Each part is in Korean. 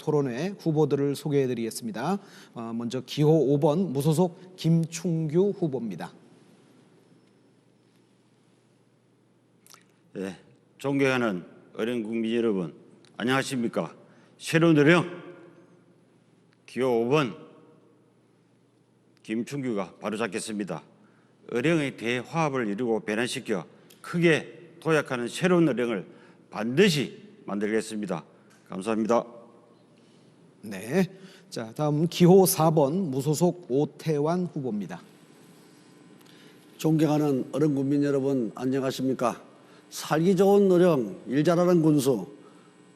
토론회 후보들을 소개해드리겠습니다. 먼저 기호 5번 무소속 김충규 후보입니다. 네, 존경하는 어린 국민 여러분, 안녕하십니까? 새로운 어령 기호 5번 김충규가 바로잡겠습니다. 어령의 대화합을 이루고 변화시켜 크게 도약하는 새로운 어령을 반드시 만들겠습니다. 감사합니다. 네, 자 다음 기호 4번 무소속 오태환 후보입니다. 존경하는 어른 국민 여러분, 안녕하십니까? 살기 좋은 어령, 일 잘하는 군수,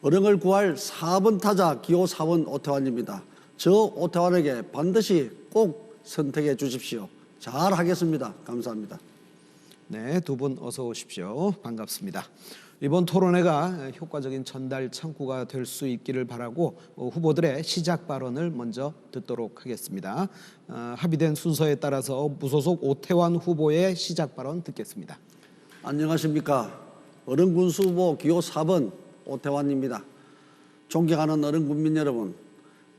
어령을 구할 4번 타자 기호 4번 오태환입니다. 저 오태환에게 반드시 꼭 선택해 주십시오. 잘 하겠습니다. 감사합니다. 네, 두 분 어서 오십시오. 반갑습니다. 이번 토론회가 효과적인 전달 창구가 될 수 있기를 바라고 후보들의 시작 발언을 먼저 듣도록 하겠습니다. 합의된 순서에 따라서 무소속 오태환 후보의 시작 발언 듣겠습니다. 안녕하십니까? 어른 군수 후보 기호 4번 오태환입니다. 존경하는 어른 국민 여러분,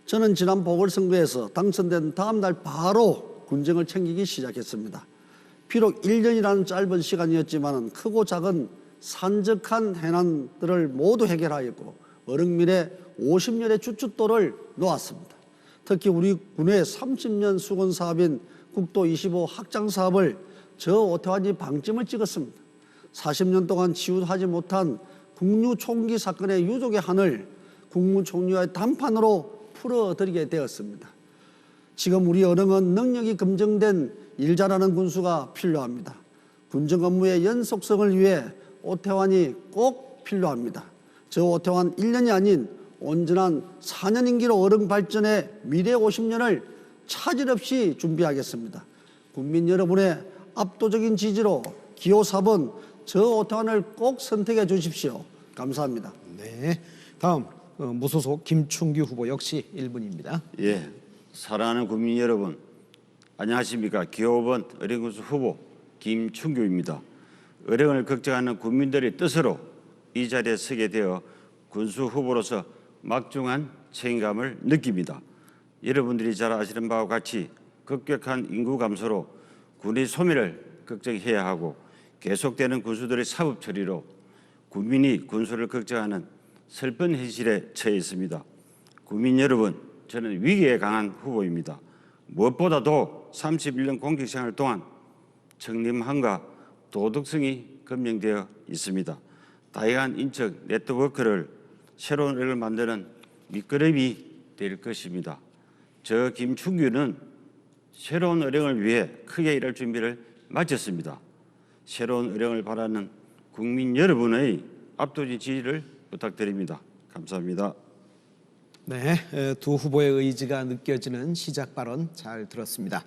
저는 지난 보궐선거에서 당선된 다음 날 바로 군정을 챙기기 시작했습니다. 비록 1년이라는 짧은 시간이었지만 크고 작은 산적한 해난들을 모두 해결하였고 어른민의 50년의 주춧돌을 놓았습니다. 특히 우리 군의 30년 수건 사업인 국도 25 확장 사업을 저 오태환이 방점을 찍었습니다. 40년 동안 치유하지 못한 국유 총기 사건의 유족의 한을 국무총리와의 담판으로 풀어드리게 되었습니다. 지금 우리 어령은 능력이 검증된 일 잘하는 군수가 필요합니다. 군정 업무의 연속성을 위해 오태환이 꼭 필요합니다. 저 오태환 1년이 아닌 온전한 4년 임기로 어령 발전의 미래 50년을 차질 없이 준비하겠습니다. 국민 여러분의 압도적인 지지로 기호 4번 저 오태환을 꼭 선택해 주십시오. 감사합니다. 네, 다음 무소속 김충규 후보 역시 1분입니다. 예, 사랑하는 국민 여러분, 안녕하십니까? 기호 5번 어령군수 후보 김충규입니다. 어령을 걱정하는 국민들의 뜻으로 이 자리에 서게 되어 군수 후보로서 막중한 책임감을 느낍니다. 여러분들이 잘 아시는 바와 같이 급격한 인구 감소로 군의 소멸을 걱정해야 하고 계속되는 군수들의 사법 처리로 국민이 군수를 걱정하는 슬픈 현실에 처해 있습니다. 국민 여러분, 저는 위기에 강한 후보입니다. 무엇보다도 31년 공직생활 동안 청렴함과 도덕성이 검증되어 있습니다. 다양한 인적 네트워크를 새로운 어령을 만드는 밑거름이 될 것입니다. 저 김충규는 새로운 어령을 위해 크게 일할 준비를 마쳤습니다. 새로운 어령을 바라는 국민 여러분의 압도적인 지지를 부탁드립니다. 감사합니다. 네, 두 후보의 의지가 느껴지는 시작 발언 잘 들었습니다.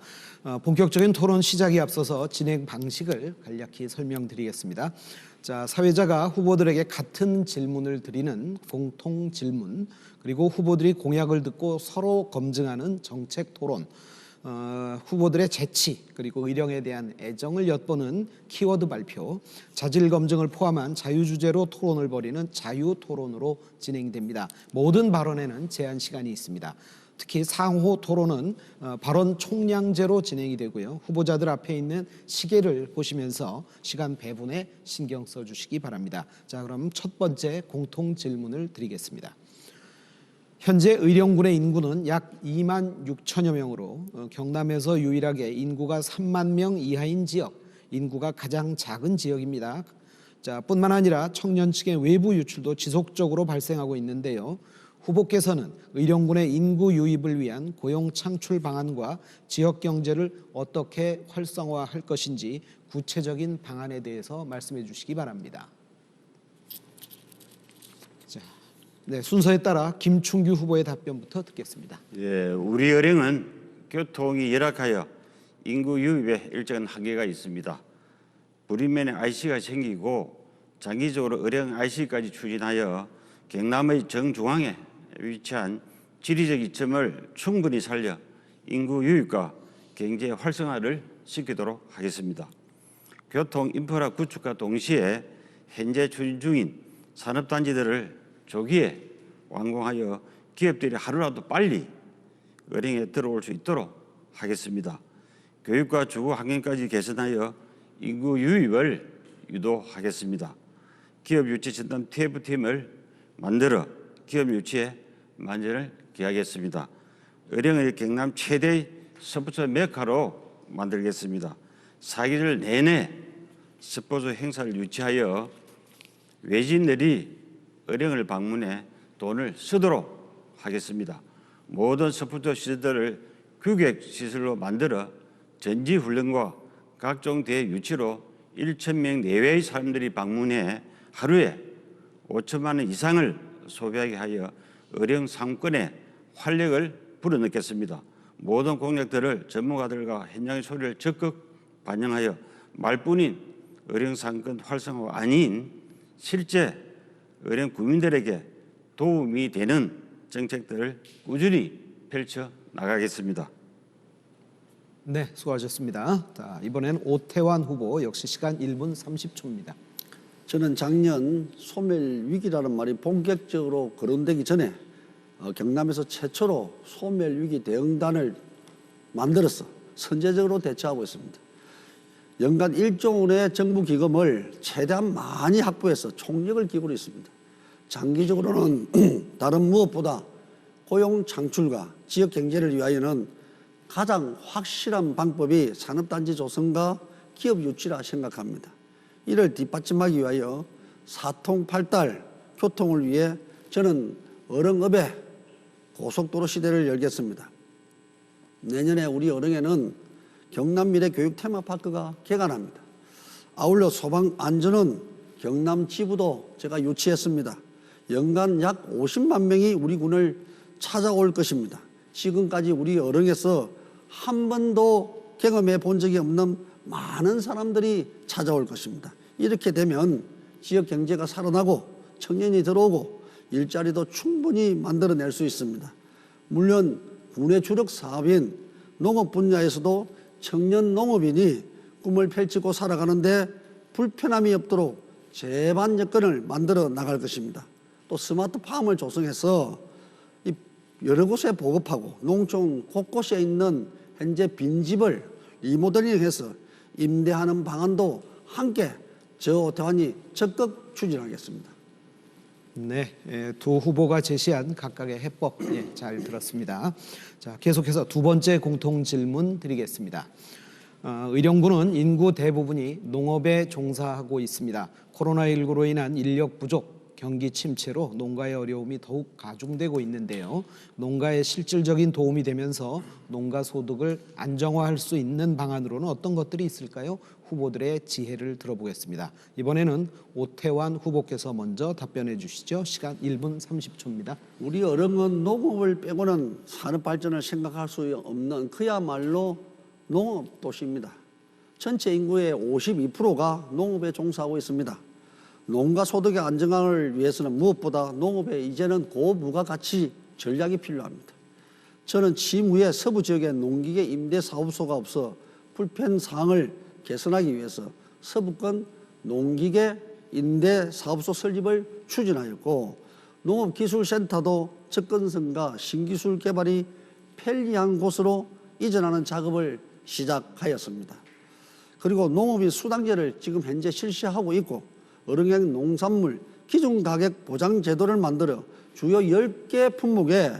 본격적인 토론 시작에 앞서서 진행 방식을 간략히 설명드리겠습니다. 자, 사회자가 후보들에게 같은 질문을 드리는 공통 질문, 그리고 후보들이 공약을 듣고 서로 검증하는 정책 토론, 후보들의 재치 그리고 의령에 대한 애정을 엿보는 키워드 발표, 자질 검증을 포함한 자유주제로 토론을 벌이는 자유토론으로 진행됩니다. 모든 발언에는 제한 시간이 있습니다. 특히 상호 토론은 발언 총량제로 진행이 되고요. 후보자들 앞에 있는 시계를 보시면서 시간 배분에 신경 써주시기 바랍니다. 자, 그럼 첫 번째 공통 질문을 드리겠습니다. 현재 의령군의 인구는 약 2만 6천여 명으로 경남에서 유일하게 인구가 3만 명 이하인 지역, 인구가 가장 작은 지역입니다. 자, 뿐만 아니라 청년층의 외부 유출도 지속적으로 발생하고 있는데요. 후보께서는 의령군의 인구 유입을 위한 고용 창출 방안과 지역 경제를 어떻게 활성화할 것인지 구체적인 방안에 대해서 말씀해 주시기 바랍니다. 네, 순서에 따라 김충규 후보의 답변부터 듣겠습니다. 예, 우리 어령은 교통이 열악하여 인구 유입에 일정한 한계가 있습니다. 부리면에 IC가 생기고 장기적으로 어령 IC까지 추진하여 경남의 정중앙에 위치한 지리적 이점을 충분히 살려 인구 유입과 경제 활성화를 시키도록 하겠습니다. 교통 인프라 구축과 동시에 현재 추진 중인 산업단지들을 조기에 완공하여 기업들이 하루라도 빨리 은행에 들어올 수 있도록 하겠습니다. 교육과 주거 환경까지 개선하여 인구 유입을 유도하겠습니다. 기업 유치 전담 TF팀을 만들어 기업 유치에 만전을 기하겠습니다. 은행을 경남 최대의 스포츠 메카로 만들겠습니다. 사계절 내내 스포츠 행사를 유치하여 외지인들이 은행을 방문해 돈을 쓰도록 하겠습니다. 모든 스포츠 시설들을 규격 시설로 만들어 전지 훈련과 각종 대회 유치로 1,000명 내외의 사람들이 방문해 하루에 5천만 원 이상을 소비하게 하여 은행 상권에 활력을 불어넣겠습니다. 모든 공약들을 전문가들과 현장의 소리를 적극 반영하여 말뿐인 은행 상권 활성화가 아닌 실제 은행 국민들에게 도움이 되는 정책들을 꾸준히 펼쳐 나가겠습니다. 네, 수고하셨습니다. 자, 이번엔 오태환 후보 역시 시간 1분 30초입니다. 저는 작년 소멸 위기라는 말이 본격적으로 거론되기 전에 경남에서 최초로 소멸 위기 대응단을 만들어서 선제적으로 대처하고 있습니다. 연간 1조 원의 정부 기금을 최대한 많이 확보해서 총력을 기울이고 있습니다. 장기적으로는 다른 무엇보다 고용 창출과 지역 경제를 위하여는 가장 확실한 방법이 산업단지 조성과 기업 유치라 생각합니다. 이를 뒷받침하기 위하여 사통팔달 교통을 위해 저는 어릉읍에 고속도로 시대를 열겠습니다. 내년에 우리 어릉에는 경남미래 교육 테마파크가 개관합니다. 아울러 소방안전은 경남 지부도 제가 유치했습니다. 연간 약 50만 명이 우리 군을 찾아올 것입니다. 지금까지 우리 어릉에서 한 번도 경험해 본 적이 없는 많은 사람들이 찾아올 것입니다. 이렇게 되면 지역 경제가 살아나고 청년이 들어오고 일자리도 충분히 만들어낼 수 있습니다. 물론 군의 주력 사업인 농업 분야에서도 청년 농업인이 꿈을 펼치고 살아가는데 불편함이 없도록 제반 여건을 만들어 나갈 것입니다. 또 스마트팜을 조성해서 여러 곳에 보급하고 농촌 곳곳에 있는 현재 빈집을 리모델링해서 임대하는 방안도 함께 저 오태환이 적극 추진하겠습니다. 네, 두 후보가 제시한 각각의 해법 잘 들었습니다. 자, 계속해서 두 번째 공통 질문 드리겠습니다. 의령부는 인구 대부분이 농업에 종사하고 있습니다. 코로나19로 인한 인력 부족, 경기 침체로 농가의 어려움이 더욱 가중되고 있는데요. 농가에 실질적인 도움이 되면서 농가 소득을 안정화할 수 있는 방안으로는 어떤 것들이 있을까요? 후보들의 지혜를 들어보겠습니다. 이번에는 오태환 후보께서 먼저 답변해 주시죠. 시간 1분 30초입니다. 우리 어릉은 농업을 빼고는 산업 발전을 생각할 수 없는 그야말로 농업 도시입니다. 전체 인구의 52%가 농업에 종사하고 있습니다. 농가 소득의 안정화를 위해서는 무엇보다 농업에 이제는 고부가가치 전략이 필요합니다. 저는 취임 후에 서부 지역에 농기계 임대 사업소가 없어 불편 사항을 개선하기 위해서 서부권 농기계 임대 사업소 설립을 추진하였고 농업기술센터도 접근성과 신기술 개발이 편리한 곳으로 이전하는 작업을 시작하였습니다. 그리고 농업인 수당제를 지금 현재 실시하고 있고 어릉행 농산물 기준가격 보장제도를 만들어 주요 10개 품목에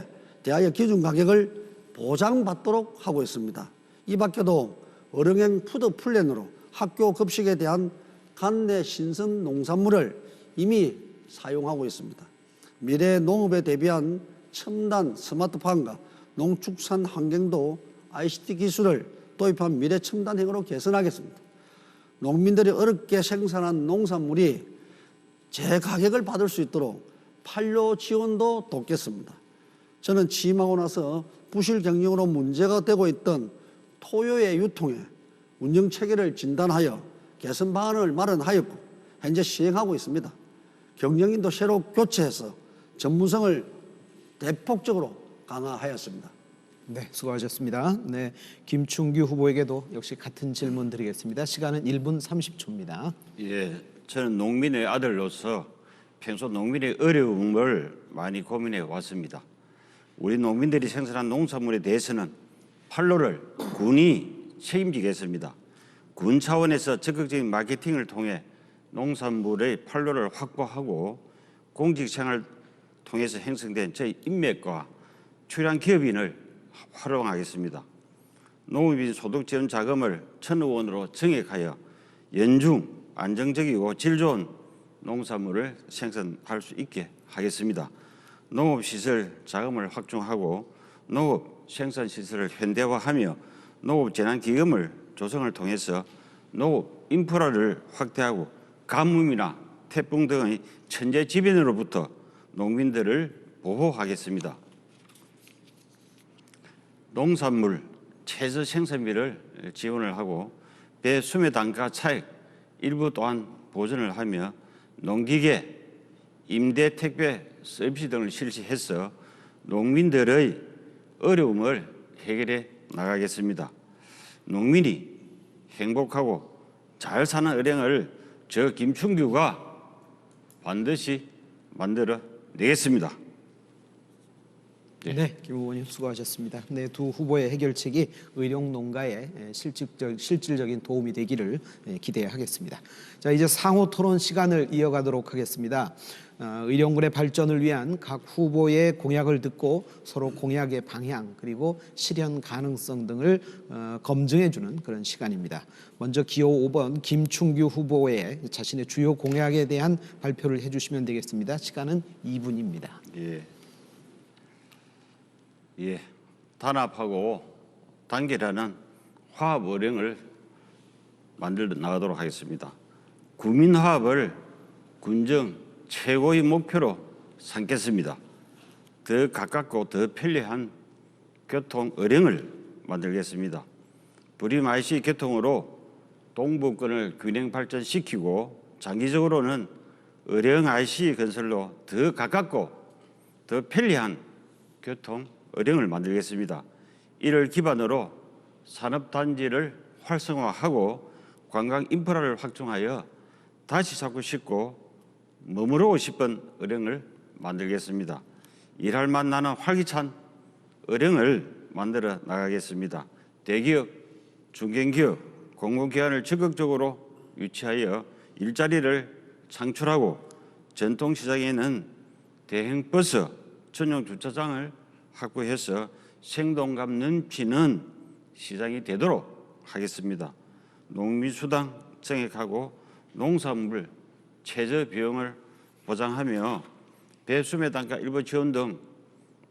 대하여 기준가격을 보장받도록 하고 있습니다. 이 밖에도 어릉행 푸드플랜으로 학교 급식에 대한 간내 신선 농산물을 이미 사용하고 있습니다. 미래 농업에 대비한 첨단 스마트팜과 농축산 환경도 ICT 기술을 도입한 미래 첨단행으로 개선하겠습니다. 농민들이 어렵게 생산한 농산물이 제가격을 받을 수 있도록 판로 지원도 돕겠습니다. 저는 취임하고 나서 부실 경영으로 문제가 되고 있던 토요의 유통에 운영체계를 진단하여 개선 방안을 마련하였고 현재 시행하고 있습니다. 경영인도 새로 교체해서 전문성을 대폭적으로 강화하였습니다. 네, 수고하셨습니다. 네, 김충규 후보에게도 역시 같은 질문 드리겠습니다. 시간은 1분 30초입니다. 예, 저는 농민의 아들로서 평소 농민의 어려움을 많이 고민해 왔습니다. 우리 농민들이 생산한 농산물에 대해서는 판로를 군이 책임지겠습니다. 군 차원에서 적극적인 마케팅을 통해 농산물의 판로를 확보하고 공직생활을 통해서 형성된 저희 인맥과 출연 기업인을 활용하겠습니다. 농업인 소득 지원 자금을 1,000억 원으로 증액하여 연중 안정적이고 질 좋은 농산물을 생산할 수 있게 하겠습니다. 농업시설 자금을 확충하고 농업 생산시설을 현대화하며 농업재난기금을 조성을 통해서 농업 인프라를 확대하고 가뭄이나 태풍 등의 천재지변으로부터 농민들을 보호하겠습니다. 농산물 최저 생산비를 지원을 하고 배수매 단가 차익 일부 또한 보전을 하며 농기계, 임대 택배 서비스 등을 실시해서 농민들의 어려움을 해결해 나가겠습니다. 농민이 행복하고 잘 사는 은행을 저 김충규가 반드시 만들어 내겠습니다. 네, 김 후보님 수고하셨습니다. 네, 두 후보의 해결책이 의령 농가에 실질적인 도움이 되기를 기대하겠습니다. 자, 이제 상호 토론 시간을 이어가도록 하겠습니다. 의령군의 발전을 위한 각 후보의 공약을 듣고 서로 공약의 방향 그리고 실현 가능성 등을 검증해주는 그런 시간입니다. 먼저 기호 5번 김충규 후보의 자신의 주요 공약에 대한 발표를 해주시면 되겠습니다. 시간은 2분입니다. 예, 단합하고 단결하는 화합 의령을 만들어 나가도록 하겠습니다. 구민화합을 군정 최고의 목표로 삼겠습니다. 더 가깝고 더 편리한 교통 의령을 만들겠습니다. 불임 IC 교통으로 동부권을 균형 발전시키고 장기적으로는 의령 IC 건설로 더 가깝고 더 편리한 교통 의령을 만들겠습니다. 이를 기반으로 산업단지를 활성화하고 관광 인프라를 확충하여 다시 찾고 싶고 머무르고 싶은 의령을 만들겠습니다. 일할 맛 나는 활기찬 의령을 만들어 나가겠습니다. 대기업, 중견기업, 공공기관을 적극적으로 유치하여 일자리를 창출하고 전통시장에는 대형버스 전용 주차장을 확보해서 생동감 넘치는 시장이 되도록 하겠습니다. 농민수당 증액하고 농산물 최저 비용을 보장하며 배수매 단가 일부 지원 등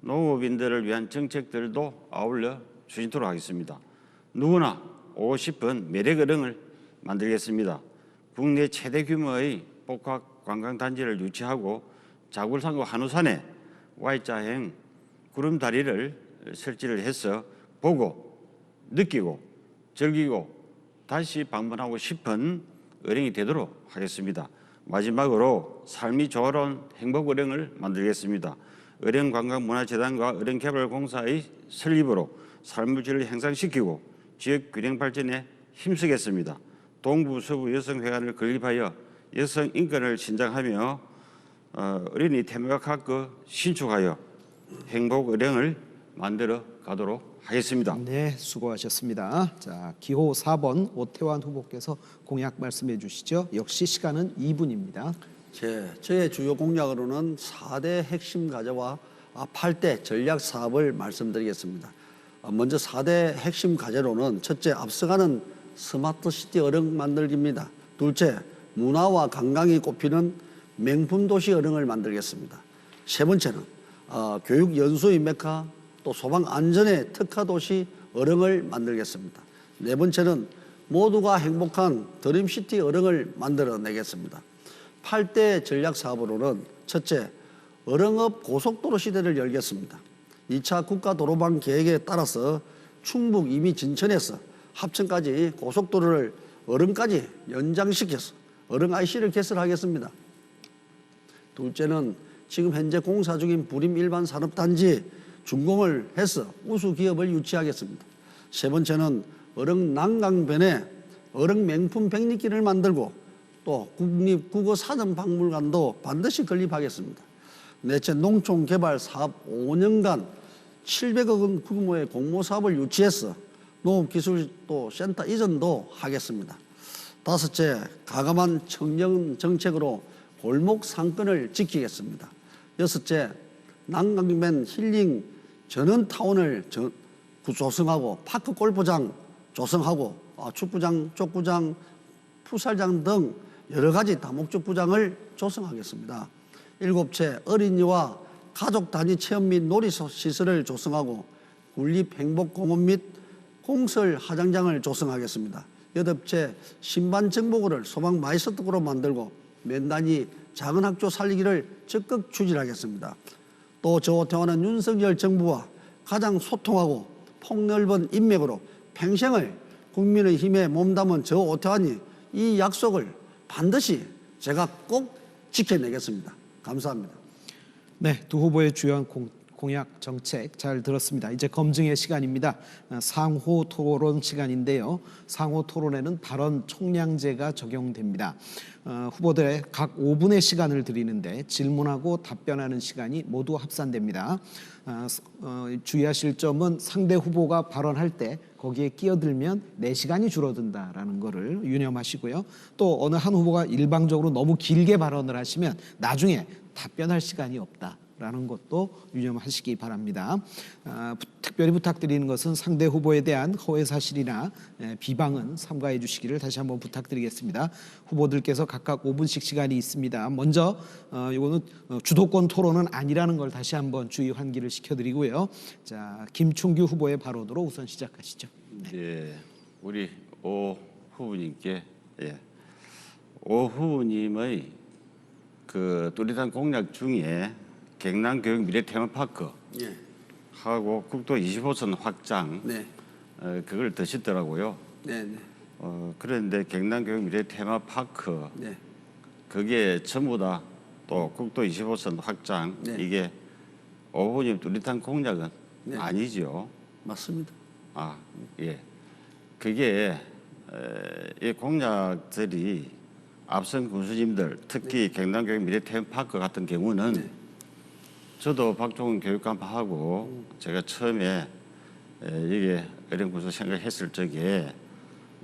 농업인들을 위한 정책들도 아울러 추진토록 하겠습니다. 누구나 오고 싶은 매력의령을 만들겠습니다. 국내 최대 규모의 복합 관광단지를 유치하고 자굴산과 한우산에 Y자행 구름다리를 설치를 해서 보고 느끼고 즐기고 다시 방문하고 싶은 의령이 되도록 하겠습니다. 마지막으로 삶이 조화로운 행복 의령을 만들겠습니다. 의령관광문화재단과 의령개발공사의 설립으로 삶의 질을 향상시키고 지역 균형 발전에 힘쓰겠습니다. 동부 서부 여성회관을 건립하여 여성 인권을 신장하며 어린이 테마파크 신축하여 행복 의령을 만들어 가도록 하겠습니다. 네, 수고하셨습니다. 자, 기호 4번 오태환 후보께서 공약 말씀해 주시죠. 역시 시간은 2분입니다. 저의 주요 공약으로는 4대 핵심 과제와 8대 전략 사업을 말씀드리겠습니다. 먼저 4대 핵심 과제로는 첫째, 앞서가는 스마트시티 의령 만들기입니다. 둘째, 문화와 관광이 꼽히는 명품도시 의령을 만들겠습니다. 세 번째는 교육 연수의 메카 또 소방 안전의 특화도시 의령을 만들겠습니다. 네 번째는 모두가 행복한 드림시티 의령을 만들어내겠습니다. 8대 전략 사업으로는 첫째, 의령업 고속도로 시대를 열겠습니다. 2차 국가도로망 계획에 따라서 충북 이미 진천에서 합천까지 고속도로를 의령까지 연장시켜서 의령 IC를 개설하겠습니다. 둘째는 지금 현재 공사 중인 불임 일반 산업단지 준공을 해서 우수 기업을 유치하겠습니다. 세 번째는 의령 난강변에 의령 명품 백리길을 만들고 또 국립국어사전박물관도 반드시 건립하겠습니다. 넷째, 농촌개발 사업 5년간 700억 원 규모의 공모 사업을 유치해서 농업기술도 센터 이전도 하겠습니다. 다섯째, 과감한 청년 정책으로 골목 상권을 지키겠습니다. 여섯째, 난강변 힐링 전원타운을 조성하고 파크 골프장 조성하고 축구장, 족구장, 풋살장 등 여러 가지 다목적 구장을 조성하겠습니다. 일곱째, 어린이와 가족 단위 체험 및 놀이시설을 조성하고 군립 행복공원 및 공설 화장장을 조성하겠습니다. 여덟째, 신반 정보고를 소방 마이스터로 만들고 면 단위 작은 학교 살리기를 적극 추진하겠습니다. 또 저 오태환은 윤석열 정부와 가장 소통하고 폭넓은 인맥으로 평생을 국민의 힘에 몸담은 저 오태환이 이 약속을 반드시 제가 꼭 지켜내겠습니다. 감사합니다. 네, 두 후보의 주요한 공약 정책 잘 들었습니다. 이제 검증의 시간입니다. 상호 토론 시간인데요. 상호 토론에는 발언 총량제가 적용됩니다. 후보들의 각 5분의 시간을 드리는데 질문하고 답변하는 시간이 모두 합산됩니다. 주의하실 점은 상대 후보가 발언할 때 거기에 끼어들면 4시간이 줄어든다라는 거를 유념하시고요. 또 어느 한 후보가 일방적으로 너무 길게 발언을 하시면 나중에 답변할 시간이 없다라는 것도 유념하시기 바랍니다. 특별히 부탁드리는 것은 상대 후보에 대한 허위 사실이나 비방은 삼가해 주시기를 다시 한번 부탁드리겠습니다. 후보들께서 각각 5분씩 시간이 있습니다. 먼저 이거는 주도권 토론은 아니라는 걸 다시 한번 주의 환기를 시켜드리고요. 자, 김충규 후보의 발언으로 우선 시작하시죠. 예, 우리 오 후보님께 오 후보님의 그 뚜렷한 공약 중에 경남교육 미래 테마파크 예. 하고 국도 25선 확장 네. 그걸 드시더라고요. 네. 네. 그런데 경남교육 미래 테마파크 네. 그게 전부 다 또 국도 25선 확장 네. 이게 오 후보님 뚜렷한 공약은 네. 아니죠. 맞습니다. 예. 그게 이 공약들이 앞선 군수님들 특히 경남교육 미래 테마파크 같은 경우는 네. 저도 박종훈 교육감하고 제가 처음에 이게 어린군수 생각했을 적에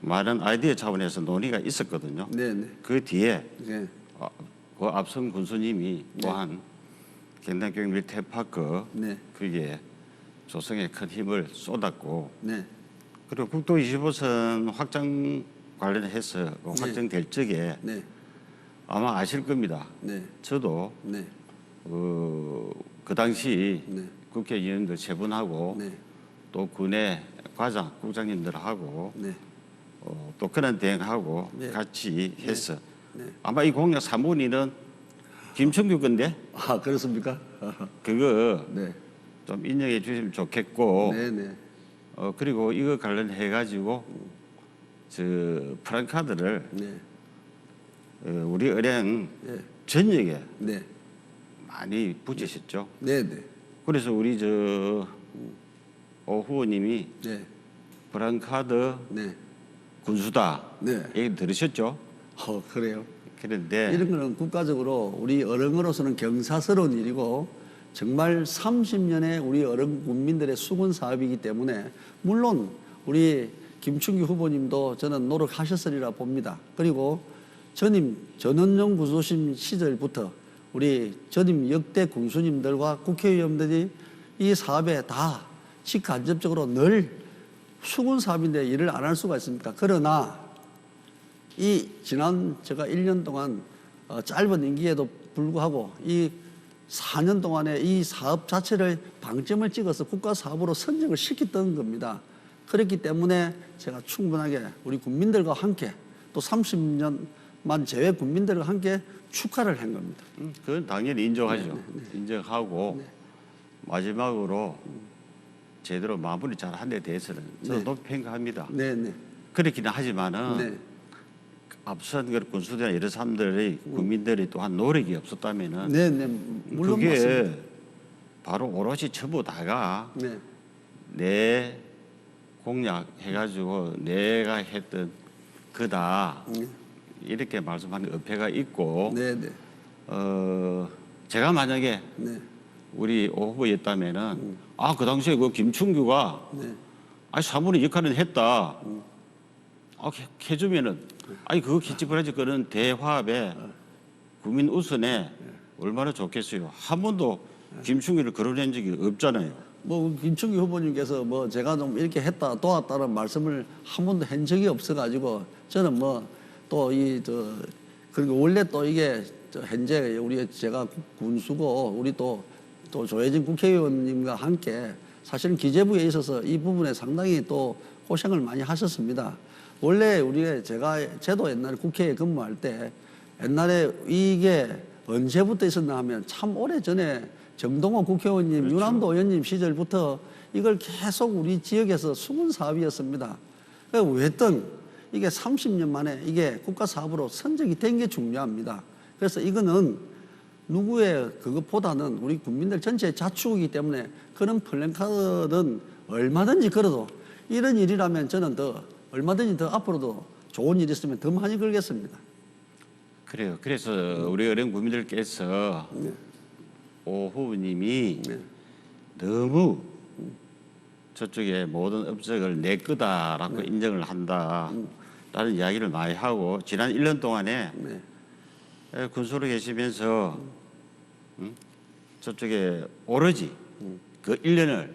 많은 아이디어 차원에서 논의가 있었거든요. 네. 네. 그 뒤에 네. 그 앞선 군수님이 또한 경남교육 미래 테마파크 네. 그게 조성에 큰 힘을 쏟았고 네. 그리고 국도 25선 확장 관련해서 그 네. 확정될 적에 네. 아마 아실 겁니다. 네. 저도 네. 그 당시 네. 국회의원들 세 분하고 네. 또 군의 과장, 국장님들하고 네. 또 그런 대행하고 네. 같이 해서 네. 아마 이 공약 3분위는 김청규 건데 그렇습니까? 그거 네. 좀 인정해 주시면 좋겠고 네. 네. 그리고 이거 관련해 가지고 저 프랑카드를 네. 우리 은행 네. 전역에 네. 많이 붙이셨죠. 네. 네. 그래서 우리 저 오 후보님이 네. 프랑카드 네. 군수다 네. 얘기 들으셨죠? 그래요. 그런데 이런 거는 국가적으로 우리 어른으로서는 경사스러운 일이고 정말 30년의 우리 어른 국민들의 수건 사업이기 때문에 물론 우리 김충규 후보님도 저는 노력하셨으리라 봅니다. 그리고 전임 전원용 군수심 시절부터 우리 전임 역대 군수님들과 국회의원들이 이 사업에 다 직간접적으로 늘 수군 사업인데 일을 안 할 수가 있습니까? 그러나 이 지난 제가 1년 동안 짧은 임기에도 불구하고 이 4년 동안에 이 사업 자체를 방점을 찍어서 국가 사업으로 선정을 시켰던 겁니다. 그렇기 때문에 제가 충분하게 우리 국민들과 함께 또 30년만 제외 국민들과 함께 축하를 한 겁니다. 그건 당연히 인정하죠. 인정하고 마지막으로 제대로 마무리 잘 한 데 대해서는 저는 높이 평가합니다. 네, 네. 그렇기는 하지만은 네. 앞선 그 군수들이나 여러 사람들이 국민들이 또한 노력이 없었다면은 네, 네. 물론 그게 맞습니다. 바로 오롯이 전부 다가 네. 내 공약 해가지고 내가 했던 그다 이렇게 말씀하는 어폐가 있고 네, 네. 제가 만약에 네. 우리 오 후보였다면은 아, 그 당시에 그 김충규가 네. 아니 사모님 역할은 했다. 아, 해주면은 아니 그거 기집애라지 그런 대화합에 국민 우선에 얼마나 좋겠어요. 한 번도 김충규를 거론한 적이 없잖아요. 뭐 김충기 후보님께서 뭐 제가 좀 이렇게 했다 도왔다는 말씀을 한 번도 한 적이 없어가지고 저는 뭐 또 그리고 원래 또 이게 현재 우리 제가 군수고 우리 또 조혜진 국회의원님과 함께 사실은 기재부에 있어서 이 부분에 상당히 또 고생을 많이 하셨습니다. 원래 제도 옛날에 국회에 근무할 때 옛날에 이게 언제부터 있었나 하면 참 오래 전에 정동호 국회의원님, 그렇죠. 유남도 의원님 시절부터 이걸 계속 우리 지역에서 숨은 사업이었습니다. 왜든 이게 30년 만에 이게 국가 사업으로 선정이 된 게 중요합니다. 그래서 이거는 누구의 그것보다는 우리 국민들 전체의 자축이기 때문에 그런 플랜카드는 얼마든지 걸어도 이런 일이라면 저는 얼마든지 더 앞으로도 좋은 일이 있으면 더 많이 걸겠습니다. 그래요. 그래서 우리 어린 국민들께서 오 후보님이 너무 저쪽에 모든 업적을 내 거다라고 인정을 한다라는 이야기를 많이 하고 지난 1년 동안에 군수로 계시면서 저쪽에 오로지 그 1년을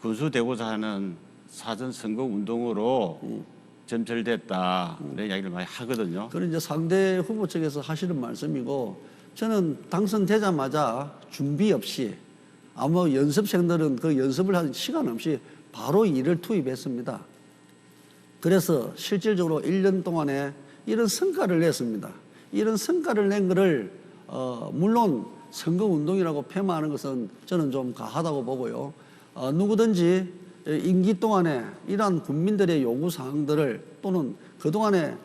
군수 되고자 하는 사전 선거 운동으로 점철됐다 이런 이야기를 많이 하거든요. 그런 이제 상대 후보 측에서 하시는 말씀이고 저는 당선되자마자 준비 없이 아마 연습생들은 그 연습을 할 시간 없이 바로 일을 투입했습니다. 그래서 실질적으로 1년 동안에 이런 성과를 냈습니다. 이런 성과를 낸 거를 물론 선거운동이라고 폄하하는 것은 저는 좀 가하다고 보고요. 누구든지 임기 동안에 이러한 국민들의 요구사항들을 또는 그동안에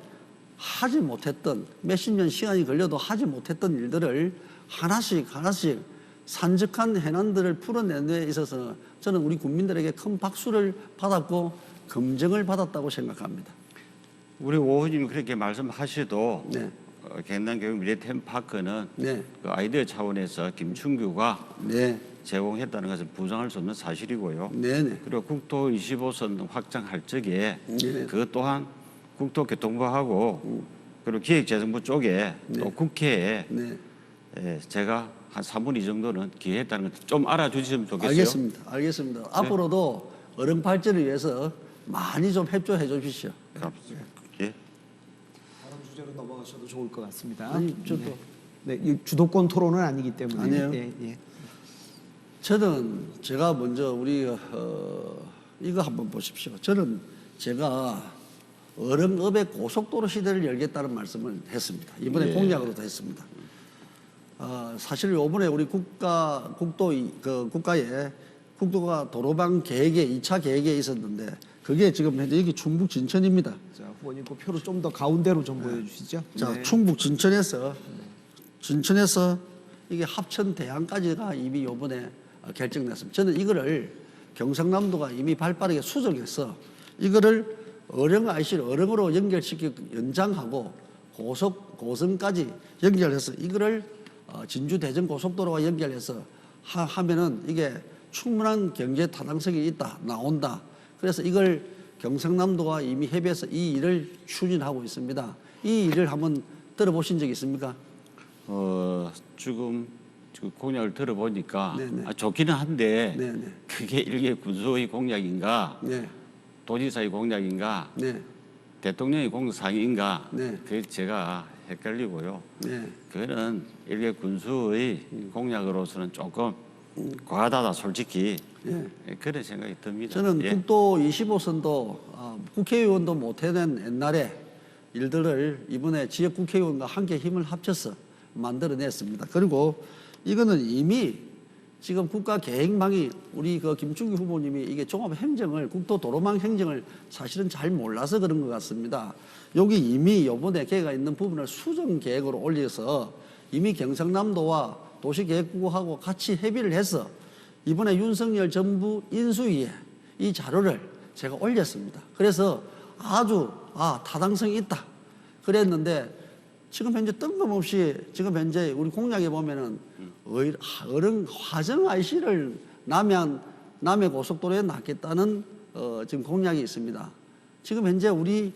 하지 못했던 몇십 년 시간이 걸려도 하지 못했던 일들을 하나씩 산적한 해난들을 풀어내는 데 있어서 저는 우리 국민들에게 큰 박수를 받았고 검증을 받았다고 생각합니다. 우리 오 후보님이 그렇게 말씀하셔도 네. 경남교육 미래템파크는 네. 그 아이디어 차원에서 김충규가 네. 제공했다는 것은 부정할 수 없는 사실이고요. 네네. 그리고 국도 25선 확장할 적에 네. 그것 또한 국토교통부하고 그리고 기획재정부 쪽에 네. 또 국회에 네. 제가 한 3분 2 정도는 기회했다는 것 좀 알아주시면 좋겠어요. 알겠습니다. 앞으로도 어른 발전을 위해서 많이 좀 협조해 주십시오. 예. 다른 주제로 넘어가셔도 좋을 것 같습니다. 아니, 저도. 네, 이 주도권 토론은 아니기 때문에. 아니에요. 예. 저는 제가 먼저 이거 한번 보십시오. 제가 어른업의 고속도로 시대를 열겠다는 말씀을 했습니다. 이번에 공약으로도 했습니다. 사실 이번에 우리 국가에 국도가 도로망 계획에 2차 계획에 있었는데 그게 지금 현재 여기 충북 진천입니다. 자, 후보님 그 표를 좀 더 가운데로 좀 보여주시죠. 자, 네. 충북 진천에서 이게 합천 대항까지가 이미 요번에 결정났습니다. 저는 이거를 경상남도가 이미 발빠르게 수정해서 이거를 어령으로 연결시키고 연장하고 고성까지 연결해서 이거를 진주 대전 고속도로와 연결해서 하면은 이게 충분한 경제 타당성이 나온다. 그래서 이걸 경상남도가 이미 협의해서 이 일을 추진하고 있습니다. 이 일을 한번 들어보신 적 있습니까? 지금 공약을 들어보니까 네네. 좋기는 한데 네네. 그게 일개 군수의 공약인가 네. 도지사의 공약인가 네. 대통령의 공약인가 네. 그게 제가 헷갈리고요. 네. 그거는 일개 군수의 공약으로서는 조금 과하다 솔직히 그런 생각이 듭니다. 저는 예. 국도 25선도 국회의원도 못해낸 옛날에 일들을 이번에 지역 국회의원과 함께 힘을 합쳐서 만들어냈습니다. 그리고 이거는 이미 지금 국가 계획망이 우리 김충기 후보님이 이게 종합행정을 국토도로망 행정을 사실은 잘 몰라서 그런 것 같습니다. 여기 이미 이번에 계획가 있는 부분을 수정 계획으로 올려서 이미 경상남도와 도시계획부하고 같이 협의를 해서 이번에 윤석열 정부 인수위에 이 자료를 제가 올렸습니다. 그래서 아주 타당성이 있다 그랬는데 지금 현재 뜬금없이 지금 현재 우리 공약에 보면은 어른 화정 IC를 남해 고속도로에 낳겠다는 지금 공약이 있습니다. 지금 현재 우리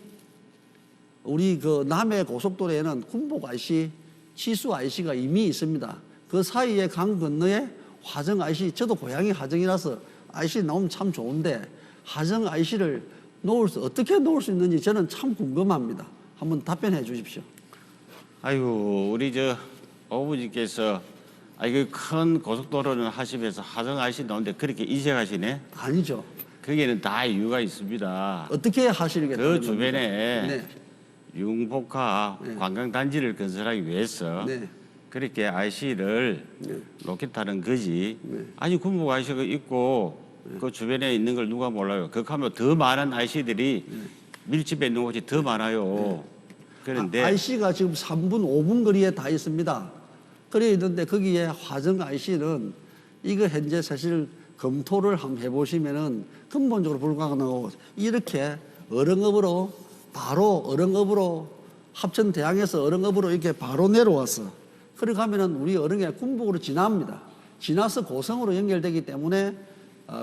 그 남해 고속도로에는 군복 IC, 치수 IC가 이미 있습니다. 그 사이에 강 건너에 화정 IC, 저도 고향이 화정이라서 IC 나오면 참 좋은데 화정 IC를 어떻게 놓을 수 있는지 저는 참 궁금합니다. 한번 답변해 주십시오. 아이고 우리 저 어부지께서 이거 큰 고속도로는 하시면서 하정 IC 나오는데 그렇게 이색하시네? 아니죠. 거기에는 다 이유가 있습니다. 어떻게 하시겠다는 그 겁니까? 주변에 네. 융복합 관광단지를 건설하기 위해서 네. 그렇게 IC를 놓겠다는 거지. 아니 군복 IC가 있고 그 주변에 있는 걸 누가 몰라요. 그렇게 하면 더 많은 IC들이 밀집해 있는 곳이 더 많아요. 그런데 IC가 지금 3분, 5분 거리에 다 있습니다. 거리에 있는데 거기에 화정 IC는 이거 현재 사실 검토를 한번 해보시면은 근본적으로 불가능하고 이렇게 어릉읍으로 합천대항에서 어릉읍으로 이렇게 바로 내려와서 그렇게 하면은 우리 어릉에 군북으로 지납니다. 지나서 고성으로 연결되기 때문에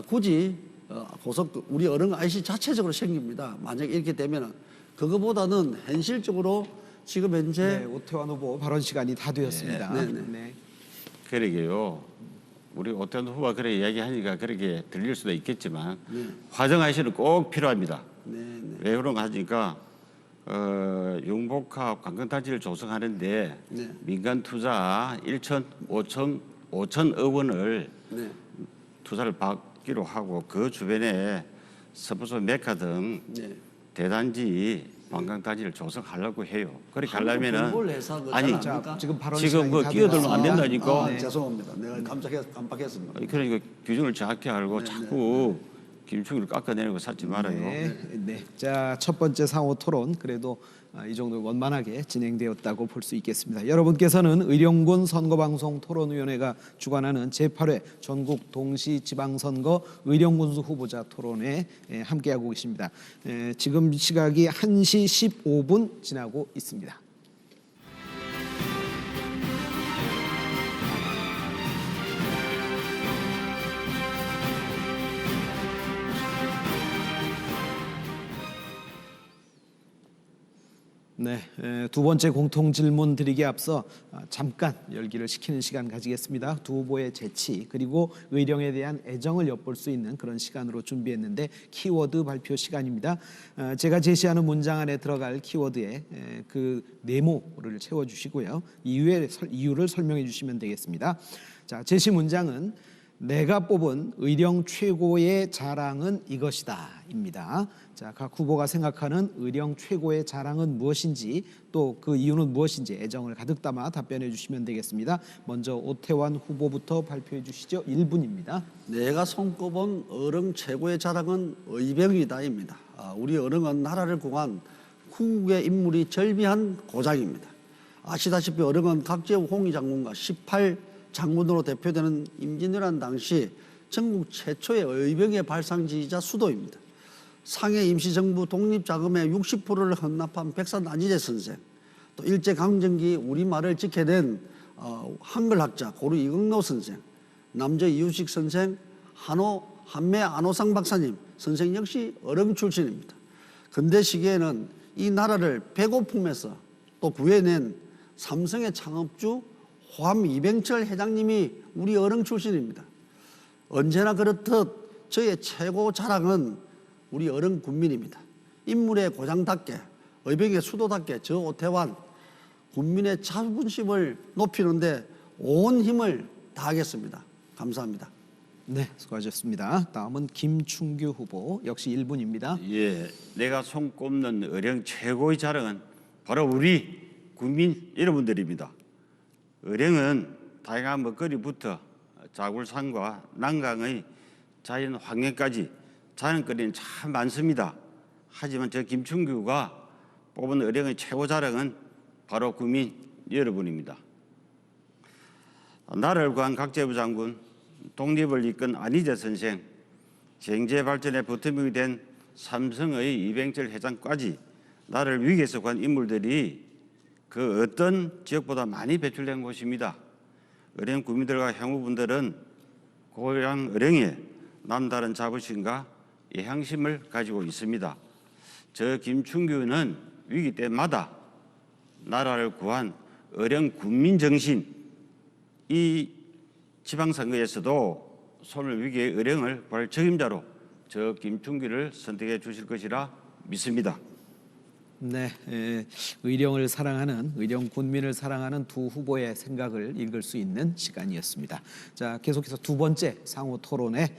굳이 우리 어릉 IC 자체적으로 생깁니다. 만약에 이렇게 되면은 그거보다는 현실적으로 지금 현재 네, 오태환 후보 발언 시간이 다 되었습니다. 네, 네. 네. 그러게요. 우리 오태환 후보가 그렇게 이야기하니까 그렇게 들릴 수도 있겠지만 화정 IC는 꼭 필요합니다. 왜 그런가 하니까 융복합 관광단지를 조성하는데 민간 투자 5천억 원을 투자를 받기로 하고 그 주변에 서부소 메카 등 대단지 관광단지를 조성하려고 해요. 그렇게 하려면은 아니 자, 지금 발언 지금 시간이 그 다 끼어들면 안 되었습니다. 된다니까. 죄송합니다. 내가 깜빡했습니다. 그러니까 규정을 정확히 알고 자꾸 김충을 깎아내리고 살지 말아요. 네, 네. 자, 첫 번째 상호 토론 그래도 이 정도 원만하게 진행되었다고 볼 수 있겠습니다. 여러분께서는 의령군 선거방송 토론위원회가 주관하는 제8회 전국 동시지방선거 의령군수 후보자 토론회 함께하고 계십니다. 지금 시각이 1시 15분 지나고 있습니다. 네, 두 번째 공통 질문 드리기에 앞서 잠깐 열기를 식히는 시간 가지겠습니다. 두 후보의 재치 그리고 의령에 대한 애정을 엿볼 수 있는 그런 시간으로 준비했는데 키워드 발표 시간입니다. 제가 제시하는 문장 안에 들어갈 키워드에 그 네모를 채워주시고요. 이유를 설명해 주시면 되겠습니다. 자, 제시 문장은 내가 뽑은 의령 최고의 자랑은 이것이다입니다. 자, 각 후보가 생각하는 의령 최고의 자랑은 무엇인지 또 그 이유는 무엇인지 애정을 가득 담아 답변해 주시면 되겠습니다. 먼저 오태환 후보부터 발표해 주시죠. 1분입니다. 내가 손꼽은 어릉 최고의 자랑은 의병이다입니다. 우리 어릉은 나라를 구한 후국의 인물이 절비한 고장입니다. 아시다시피 어릉은 각제우 홍위 장군과 18 장군으로 대표되는 임진왜란 당시 전국 최초의 의병의 발상지이자 수도입니다. 상해 임시정부 독립자금의 60%를 헌납한 백산 안희재 선생, 또 일제강점기 우리말을 지켜낸 한글학자 고루 이경노 선생, 남저 이유식 선생, 한매 안호상 박사님 선생 역시 어릉 출신입니다. 근대 시기에는 이 나라를 배고픔에서 또 구해낸 삼성의 창업주 호암 이병철 회장님이 우리 어릉 출신입니다. 언제나 그렇듯 저의 최고 자랑은 우리 어릉 군민입니다. 인물의 고장답게 의병의 수도답게 저 오태환 군민의 자부심을 높이는데 온 힘을 다하겠습니다. 감사합니다. 네, 수고하셨습니다. 다음은 김충규 후보 역시 1분입니다. 예, 내가 손꼽는 의령 최고의 자랑은 바로 우리 국민 여러분들입니다. 의령은 다양한 먹거리부터 자굴산과 난강의 자연 환경까지 자연거리는 참 많습니다. 하지만 저 김충규가 뽑은 의령의 최고 자랑은 바로 국민 여러분입니다. 나라를 구한 각제부 장군, 독립을 이끈 안희재 선생, 경제 발전의 버팀목이 된 삼성의 이병철 회장까지 나라를 위기에서 구한 인물들이 그 어떤 지역보다 많이 배출된 곳입니다. 의령 국민들과 향후분들은 고향 어령에 남다른 자부심과 애향심을 가지고 있습니다. 저 김충규는 위기 때마다 나라를 구한 어령 군민 정신, 이 지방선거에서도 소멸 위기의 어령을 구할 책임자로 저 김충규를 선택해 주실 것이라 믿습니다. 네, 의령을 사랑하는 의령 군민을 사랑하는 두 후보의 생각을 읽을 수 있는 시간이었습니다. 자, 계속해서 두 번째 상호 토론에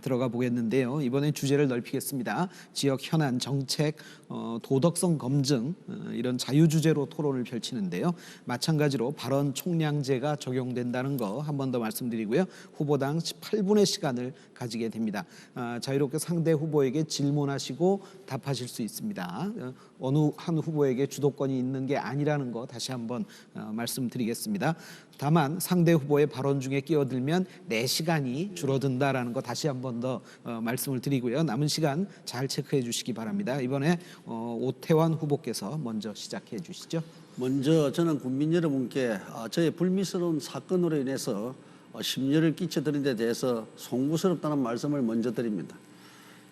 들어가 보겠는데요. 이번엔 주제를 넓히겠습니다. 지역 현안, 정책, 도덕성 검증 이런 자유 주제로 토론을 펼치는데요. 마찬가지로 발언 총량제가 적용된다는 거 한 번 더 말씀드리고요. 후보당 18분의 시간을 가지게 됩니다. 자유롭게 상대 후보에게 질문하시고 답하실 수 있습니다. 어느 한 후보에게 주도권이 있는 게 아니라는 거 다시 한번 말씀드리겠습니다. 다만 상대 후보의 발언 중에 끼어들면 내 시간이 줄어든다라는 거 다시 한번 더 말씀을 드리고요. 남은 시간 잘 체크해 주시기 바랍니다. 이번에 오태환 후보께서 먼저 시작해 주시죠. 먼저 저는 국민 여러분께 저의 불미스러운 사건으로 인해서 심려를 끼쳐드린 데 대해서 송구스럽다는 말씀을 먼저 드립니다.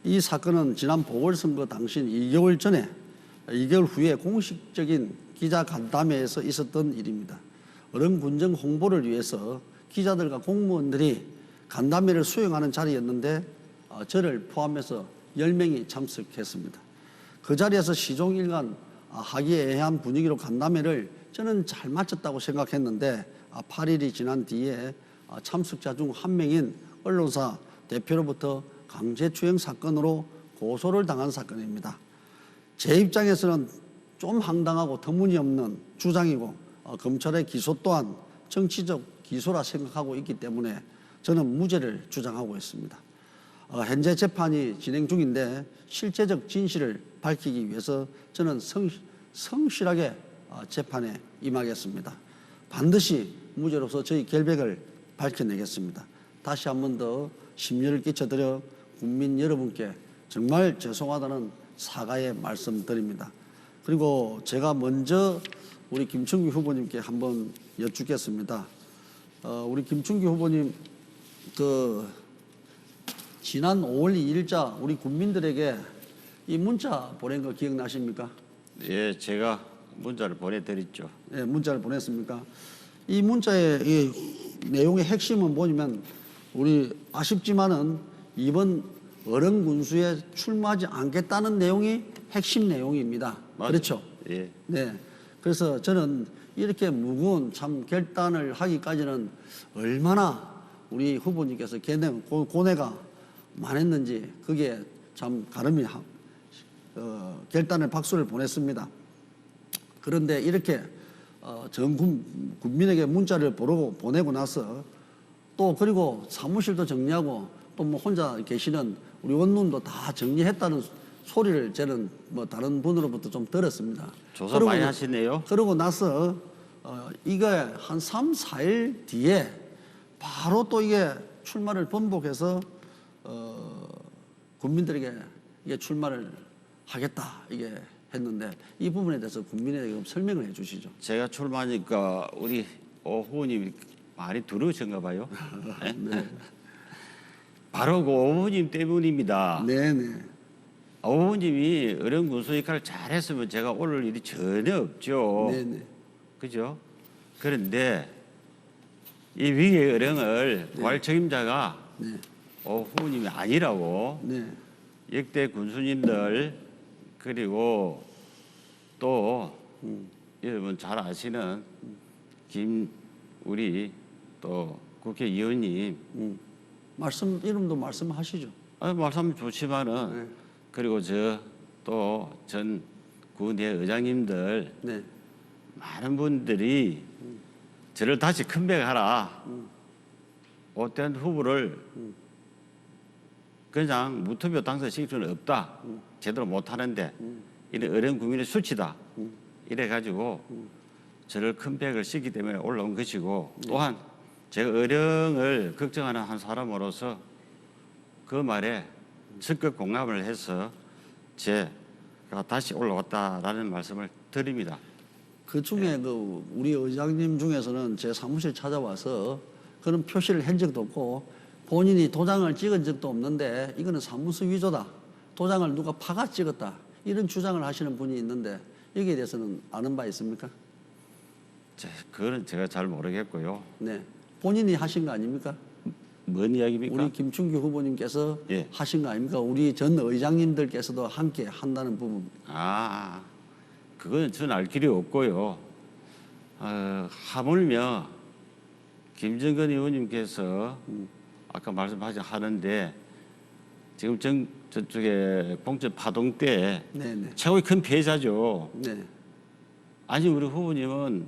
이 사건은 지난 보궐선거 당시 2개월 전에 2개월 후에 공식적인 기자 간담회에서 있었던 일입니다. 어른 군정 홍보를 위해서 기자들과 공무원들이 간담회를 수행하는 자리였는데 저를 포함해서 10명이 참석했습니다. 그 자리에서 시종일관 화기애애한 분위기로 간담회를 저는 잘 마쳤다고 생각했는데 8일이 지난 뒤에 참석자 중 한 명인 언론사 대표로부터 강제추행 사건으로 고소를 당한 사건입니다. 제 입장에서는 좀 황당하고 터무니없는 주장이고 검찰의 기소 또한 정치적 기소라 생각하고 있기 때문에 저는 무죄를 주장하고 있습니다. 현재 재판이 진행 중인데 실제적 진실을 밝히기 위해서 저는 성실하게 재판에 임하겠습니다. 반드시 무죄로서 저희 결백을 밝혀내겠습니다. 다시 한 번 더 심려를 끼쳐드려 국민 여러분께 정말 죄송하다는 사과의 말씀드립니다. 그리고 제가 먼저 우리 김충규 후보님께 한번 여쭙겠습니다. 우리 김충규 후보님 지난 5월 2일자 우리 국민들에게 이 문자 보낸 거 기억나십니까? 예, 제가 문자를 보내드렸죠. 예, 문자를 보냈습니까? 이 문자의 이 내용의 핵심은 뭐냐면 우리 아쉽지만은 이번 어른 군수에 출마하지 않겠다는 내용이 핵심 내용입니다. 맞아요. 그렇죠? 예. 네. 그래서 저는 이렇게 무거운 참 결단을 하기까지는 얼마나 우리 후보님께서 고뇌가 많았는지 그게 참 가름이 결단의 박수를 보냈습니다. 그런데 이렇게 전 국민에게 문자를 보내고 나서 또 그리고 사무실도 정리하고 또 뭐 혼자 계시는 우리 원룸도 다 정리했다는 소리를 저는 뭐 다른 분으로부터 좀 들었습니다. 조사 많이 하시네요. 그러고 나서 이게 한 3, 4일 뒤에 바로 또 이게 출마를 번복해서 국민들에게 이게 출마를 하겠다 이게 했는데 이 부분에 대해서 국민에게 좀 설명을 해주시죠. 제가 출마하니까 우리 오 후보님이 많이 두려우신가 봐요. 네. 바로 그 오 후보님 때문입니다. 네네. 오 후보님이 어려운 군수 역할을 잘했으면 제가 오를 일이 전혀 없죠. 네네. 그죠? 그런데 이 위기의 어령을 구할 책임자가 네. 오 후보님이 아니라고 네. 역대 군수님들 그리고 또 여러분 잘 아시는 우리 또 국회의원님 이름도 말씀하시죠. 말씀 좋지만은 네. 그리고 저 또 전 군의 의장님들 네. 많은 분들이 저를 다시 컴백하라. 오태환 후보를 그냥 무투표 당선시킬 수는 없다. 제대로 못하는데 이런 어려운 국민의 수치다. 이래가지고 저를 컴백을 시키기 때문에 올라온 것이고 또한 제가 어령을 걱정하는 한 사람으로서 그 말에 적극 공감을 해서 제가 다시 올라왔다라는 말씀을 드립니다. 그 중에 그 우리 의장님 중에서는 제 사무실 찾아와서 그런 표시를 한 적도 없고 본인이 도장을 찍은 적도 없는데 이거는 사무소 위조다. 도장을 누가 파가 찍었다. 이런 주장을 하시는 분이 있는데 여기에 대해서는 아는 바 있습니까? 그거는 제가 잘 모르겠고요. 네. 본인이 하신 거 아닙니까? 뭔 이야기입니까? 우리 김충규 후보님께서 예. 하신 거 아닙니까? 우리 전 의장님들께서도 함께 한다는 부분. 그건 저는 알 길이 없고요. 하물며 김정근 의원님께서 아까 말씀하신 하는데 지금 저쪽에 공천 파동 때 네네. 최고의 큰 피해자죠. 네. 아니 우리 후보님은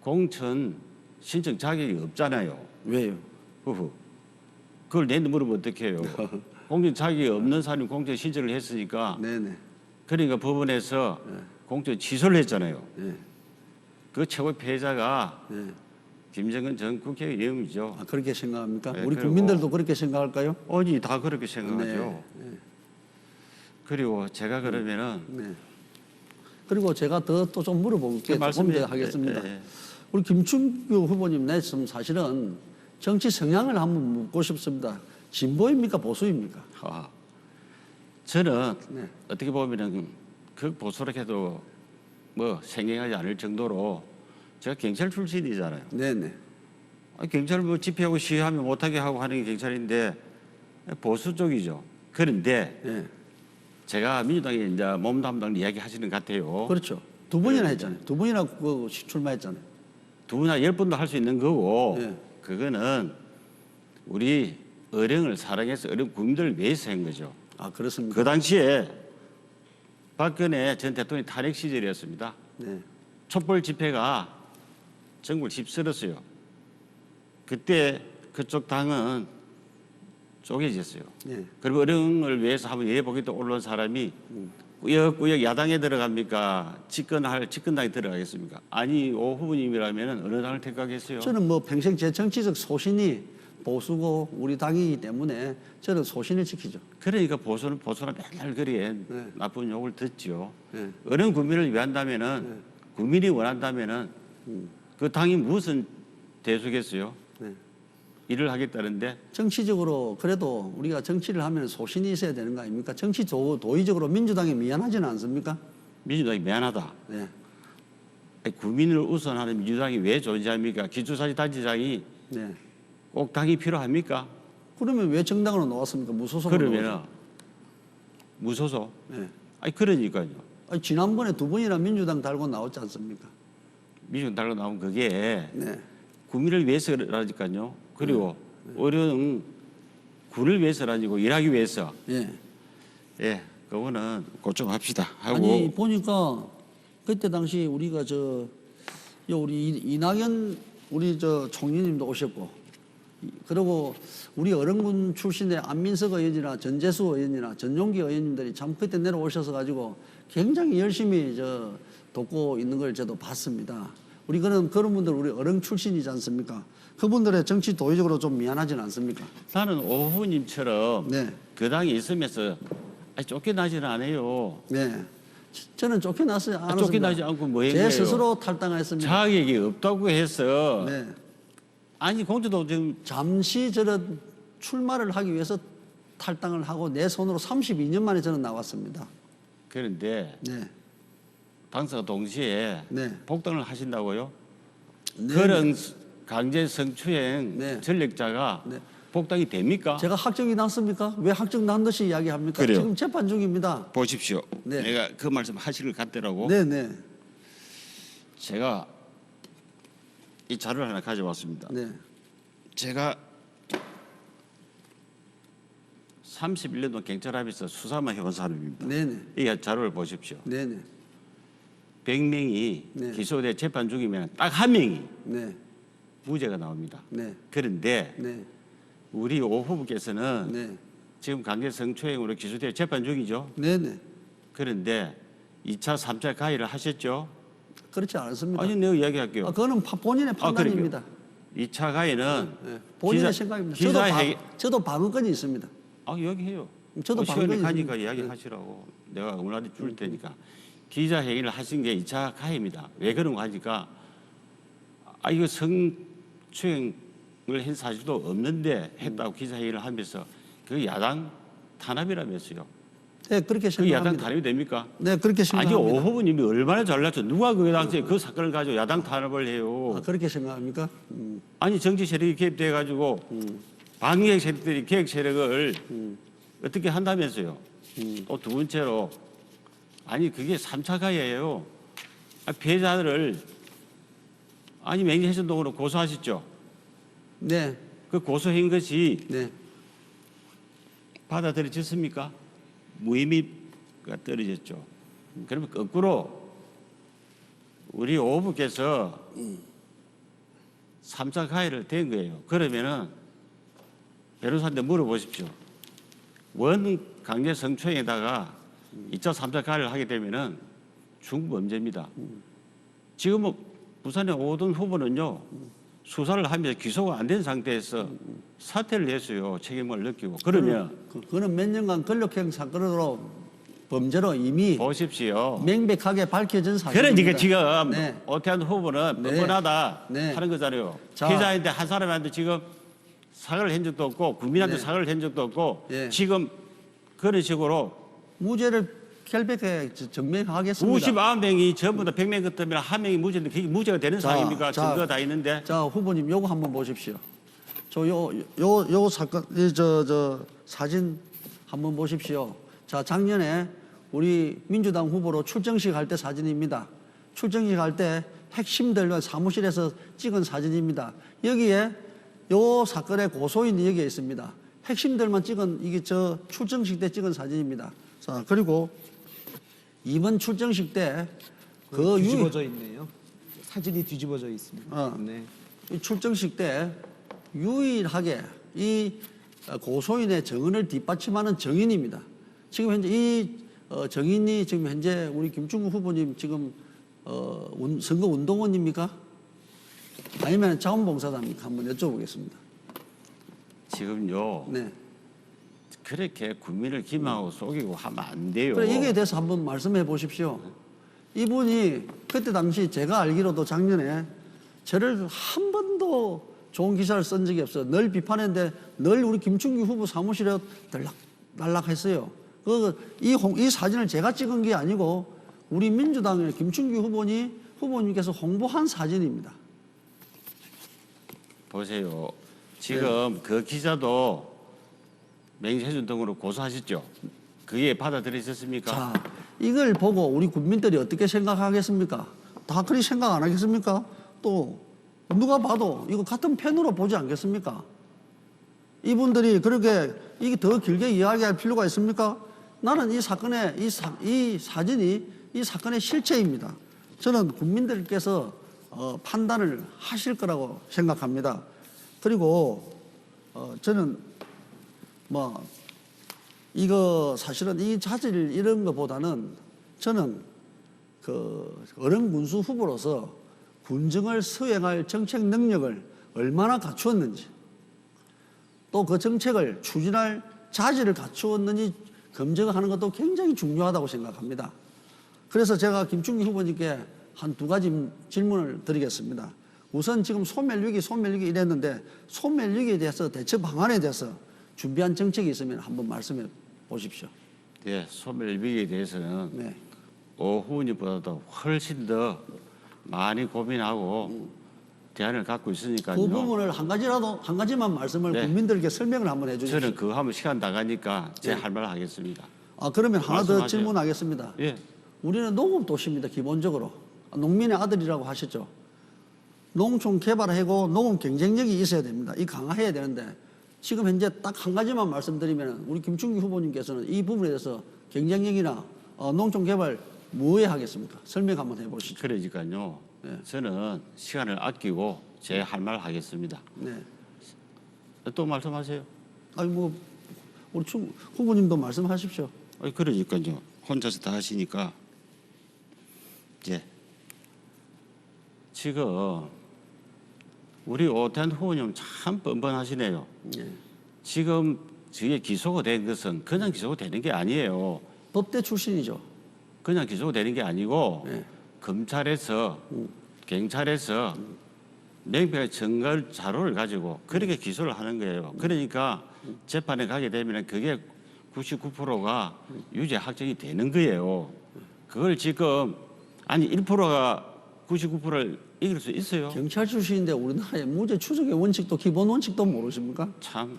공천 신청 자격이 없잖아요. 왜요? 그걸 내한테 물으면 어떡해요. 공천 자격이 없는 사람이 공천 신청을 했으니까 네네. 그러니까 법원에서 공천 취소를 했잖아요. 네. 그 최고의 피해자가 네. 김정은 전 국회의원이죠. 그렇게 생각합니까? 네, 우리 그리고- 국민들도 그렇게 생각할까요? 아니 다 그렇게 생각하죠. 네. 그리고 제가 그러면은 네. 그리고 제가 더 또 좀 물어볼게요. 조금 더 하겠습니다. 예. 우리 김충규 후보님 내 지금 사실은 정치 성향을 한번 묻고 싶습니다. 진보입니까 보수입니까? 저는 네. 어떻게 보면은 보수라 해도 뭐 생각하지 않을 정도로 제가 경찰 출신이잖아요. 네네. 경찰 뭐 집회하고 시위하면 못하게 하고 하는 게 경찰인데 보수 쪽이죠. 그런데 네. 제가 민주당에 이제 몸담당 이야기 하시는 것 같아요. 그렇죠. 두 번이나 했잖아요. 두 번이나 그 출마했잖아요. 두 분이나 10분도 할 수 있는 거고 네. 그거는 우리 어령을 사랑해서 어령 국민들을 위해서 한 거죠. 그렇습니까? 그 당시에 박근혜 전 대통령 탄핵 시절이었습니다. 네. 촛불 집회가 전국을 휩쓸었어요. 그때 그쪽 당은 쪼개졌어요. 네. 그리고 어령을 위해서 한번 예보기도 올라온 사람이 꾸역꾸역 야당에 들어갑니까? 집권당에 들어가겠습니까? 아니 오 후보님이라면 어느 당을 택하겠어요? 저는 뭐 평생 제 정치적 소신이 보수고 우리 당이기 때문에 저는 소신을 지키죠. 그러니까 보수는 맨날 그리에 네. 나쁜 욕을 듣죠. 네. 어느 국민을 위한다면은 국민이 원한다면은 그 당이 무슨 대수겠어요? 네. 일을 하겠다는데 정치적으로 그래도 우리가 정치를 하면 소신이 있어야 되는 거 아닙니까? 정치 도의적으로 민주당이 미안하지는 않습니까? 민주당이 미안하다. 네. 아니, 국민을 우선하는 민주당이 왜 존재합니까? 기초자치단체장이 네. 꼭 당이 필요합니까? 그러면 왜 정당으로 나왔습니까? 무소속으로 그러면은 나왔죠. 무소속. 네. 아니 그러니까요. 아니, 지난번에 두 번이나 민주당 달고 나왔지 않습니까? 민주당 달고 나온 그게 네. 국민을 위해서라니까요. 그리고 어려운 군을 위해서라니고 일하기 위해서. 예. 예, 그거는 고정합시다 하고. 아니 보니까 그때 당시 우리가 우리 이낙연 우리 총리님도 오셨고 그리고 우리 어른군 출신의 안민석 의원이나 전재수 의원이나 전용기 의원님들이 참 그때 내려오셔서 가지고 굉장히 열심히 돕고 있는 걸 저도 봤습니다. 우리 그런 분들 우리 어른 출신이지 않습니까? 그분들의 정치 도의적으로 좀 미안하진 않습니까? 나는 오 후보님처럼 네. 그 당에 있으면서 쫓겨나지는 않아요. 네. 저는 쫓겨나지 않았습니다. 쫓겨나지 않고 뭐 제 했어요? 스스로 탈당했습니다. 자격이 없다고 해서 네. 아니 공주도 지금 잠시 저런 출마를 하기 위해서 탈당을 하고 내 손으로 32년 만에 저는 나왔습니다. 그런데 네. 당사가 동시에 네. 복당을 하신다고요? 네. 그런 강제 성추행 네. 전력자가 네. 복당이 됩니까? 제가 확정이 났습니까? 왜 확정 난 듯이 이야기합니까? 그래요. 지금 재판 중입니다. 보십시오. 네. 내가 그 말씀 하실 것 같더라고. 네, 네. 제가 이 자료를 하나 가져왔습니다. 네. 제가 31년도 경찰합에서 수사만 해온 사람입니다. 네, 네. 이 자료를 보십시오. 네, 네. 100명이 네. 기소돼 재판 중이면 딱 한 명이 네. 무죄가 나옵니다. 네. 그런데 네. 우리 오 후보께서는 네. 지금 강제 성추행으로 기소돼 재판 중이죠. 네, 네. 그런데 2차, 3차 가해를 하셨죠? 그렇지 않습니다. 아니 내가 이야기할게요. 그거는 본인의 판단입니다. 2차 가해는 네. 본인의 기자- 생각입니다. 기자회견- 저도 방어권이 있습니다. 여기 해요. 저도 시간이 방금 가니까 이야기하시라고 내가 음란에 줄 테니까 기자회견을 하신 게 2차 가해입니다. 왜 그런가 하니까 이거 성추행 한 사실도 없는데 했다고 기자회의를 하면서 그 야당 탄압이라면서요. 네, 그렇게 그 야당 생각합니다. 탄압이 됩니까? 네, 그렇게 아니 생각합니다. 오 후보님이 얼마나 잘났죠. 누가 그 당시에 그 사건을 가지고 야당 탄압을 해요. 아, 그렇게 생각합니까? 아니 정치 세력이 개입돼 가지고 방위의 세력들이 개혁 세력을 어떻게 한다면서요. 또 두 번째로 아니 그게 3차 가해예요. 피해자들을 아니 맹지해전동으로 고소하셨죠. 네, 그 고소한 것이 네. 받아들여졌습니까? 무의미가 떨어졌죠. 그러면 거꾸로 우리 오 후보께서 3차 가해를 된 거예요. 그러면은 변호사한테 물어보십시오. 원 강제 성추행에다가 2차, 3차 가해를 하게 되면은 중범죄입니다. 지금 뭐 부산의 오든 후보는요 수사를 하면서 기소가 안 된 상태에서 사퇴를 했어요. 책임을 느끼고. 그러면 그거는 몇 년간 권력형 사건으로 범죄로 이미 보십시오. 명백하게 밝혀진 사실입니다. 그러니까 지금 네. 오태환 후보는 네. 뻔뻔하다 네. 하는 거잖아요. 자. 기자인데 한 사람한테 지금 사과를 한 적도 없고 국민한테 네. 사과를 한 적도 없고 네. 지금 그런 식으로 무죄를 결백하게 증명하겠습니다. 99명이 전부 다 100명 같으면 한 명이 무죄인데 그게 무죄가 되는 자, 상황입니까? 자. 증거가 다 있는데. 자, 후보님 요거 한번 보십시오. 요 사건 저 사진 한번 보십시오. 자, 작년에 우리 민주당 후보로 출정식 할 때 사진입니다. 출정식 할 때 핵심들과 사무실에서 찍은 사진입니다. 여기에 요 사건의 고소인이 여기에 있습니다. 핵심들만 찍은 이게 저 출정식 때 찍은 사진입니다. 자, 그리고 이번 출정식 때 그 뒤집어져 있네요. 사진이 뒤집어져 있습니다. 네. 이 출정식 때 유일하게 이 고소인의 정언을 뒷받침하는 정인입니다. 지금 현재 이 정인이 지금 현재 우리 김충구 후보님 지금 선거 운동원입니까? 아니면 자원봉사자입니까? 한번 여쭤보겠습니다. 지금요. 네. 그렇게 국민을 기망하고 속이고 하면 안 돼요. 그래 이게 대해서 한번 말씀해 보십시오. 이분이 그때 당시 제가 알기로도 작년에 저를 한 번도 좋은 기사를 쓴 적이 없어요. 늘 비판했는데 늘 우리 김충기 후보 사무실에 날락했어요. 이 사진을 제가 찍은 게 아니고 우리 민주당의 김충기 후보님께서 홍보한 사진입니다. 보세요. 지금 그 기자도 맹세준 등으로 고소하셨죠. 그게 받아들여졌습니까? 자, 이걸 보고 우리 국민들이 어떻게 생각하겠습니까? 다 그리 생각 안 하겠습니까? 또 누가 봐도 이거 같은 펜으로 보지 않겠습니까? 이분들이 그렇게 이게 더 길게 이야기할 필요가 있습니까? 나는 이 사건의 이 사진이 이 사건의 실체입니다. 저는 국민들께서 판단을 하실 거라고 생각합니다. 그리고 저는 뭐 이거 사실은 이 자질 이런 것보다는 저는 그 어른 군수 후보로서 군정을 수행할 정책 능력을 얼마나 갖추었는지 또 그 정책을 추진할 자질을 갖추었는지 검증하는 것도 굉장히 중요하다고 생각합니다. 그래서 제가 김충기 후보님께 한 두 가지 질문을 드리겠습니다. 우선 지금 소멸위기 이랬는데 소멸위기에 대해서 대처 방안에 대해서 준비한 정책이 있으면 한번 말씀해 보십시오. 네, 소멸위기에 대해서는 네. 오 후보님보다도 훨씬 더 많이 고민하고 대안을 갖고 있으니까요. 그 부분을 한 가지만 말씀을 네. 국민들에게 설명을 한번 해주십시오. 저는 그거 하면 시간 나가니까 제 할 말 하겠습니다. 그러면 하나 더 말씀하세요. 질문하겠습니다. 예. 우리는 농업 도시입니다. 기본적으로 농민의 아들이라고 하셨죠. 농촌 개발하고 농업 경쟁력이 있어야 됩니다. 이 강화해야 되는데 지금 현재 딱 한 가지만 말씀드리면 우리 김충기 후보님께서는 이 부분에 대해서 경쟁력이나 농촌 개발 뭐에 하겠습니까? 설명 한번 해보시죠. 그러니까요. 네. 저는 시간을 아끼고 제 할 말 하겠습니다. 네. 또 말씀하세요. 아니 뭐 우리 후보님도 말씀하십시오. 그러니까요. 혼자서 다 하시니까 이제 지금 우리 오태환 후보님 참 뻔뻔하시네요. 네. 지금 저게 기소가 된 것은 그냥 기소가 되는 게 아니에요. 법대 출신이죠. 그냥 기소가 되는 게 아니고 네. 검찰에서 경찰에서 명백한 증거 자료를 가지고 그렇게 기소를 하는 거예요. 그러니까 재판에 가게 되면 그게 99%가 유죄 확정이 되는 거예요. 그걸 지금 아니 1%가 99%를 이길 수 있어요? 경찰 출신인데 우리나라의 무죄 추적의 원칙도 기본 원칙도 모르십니까? 참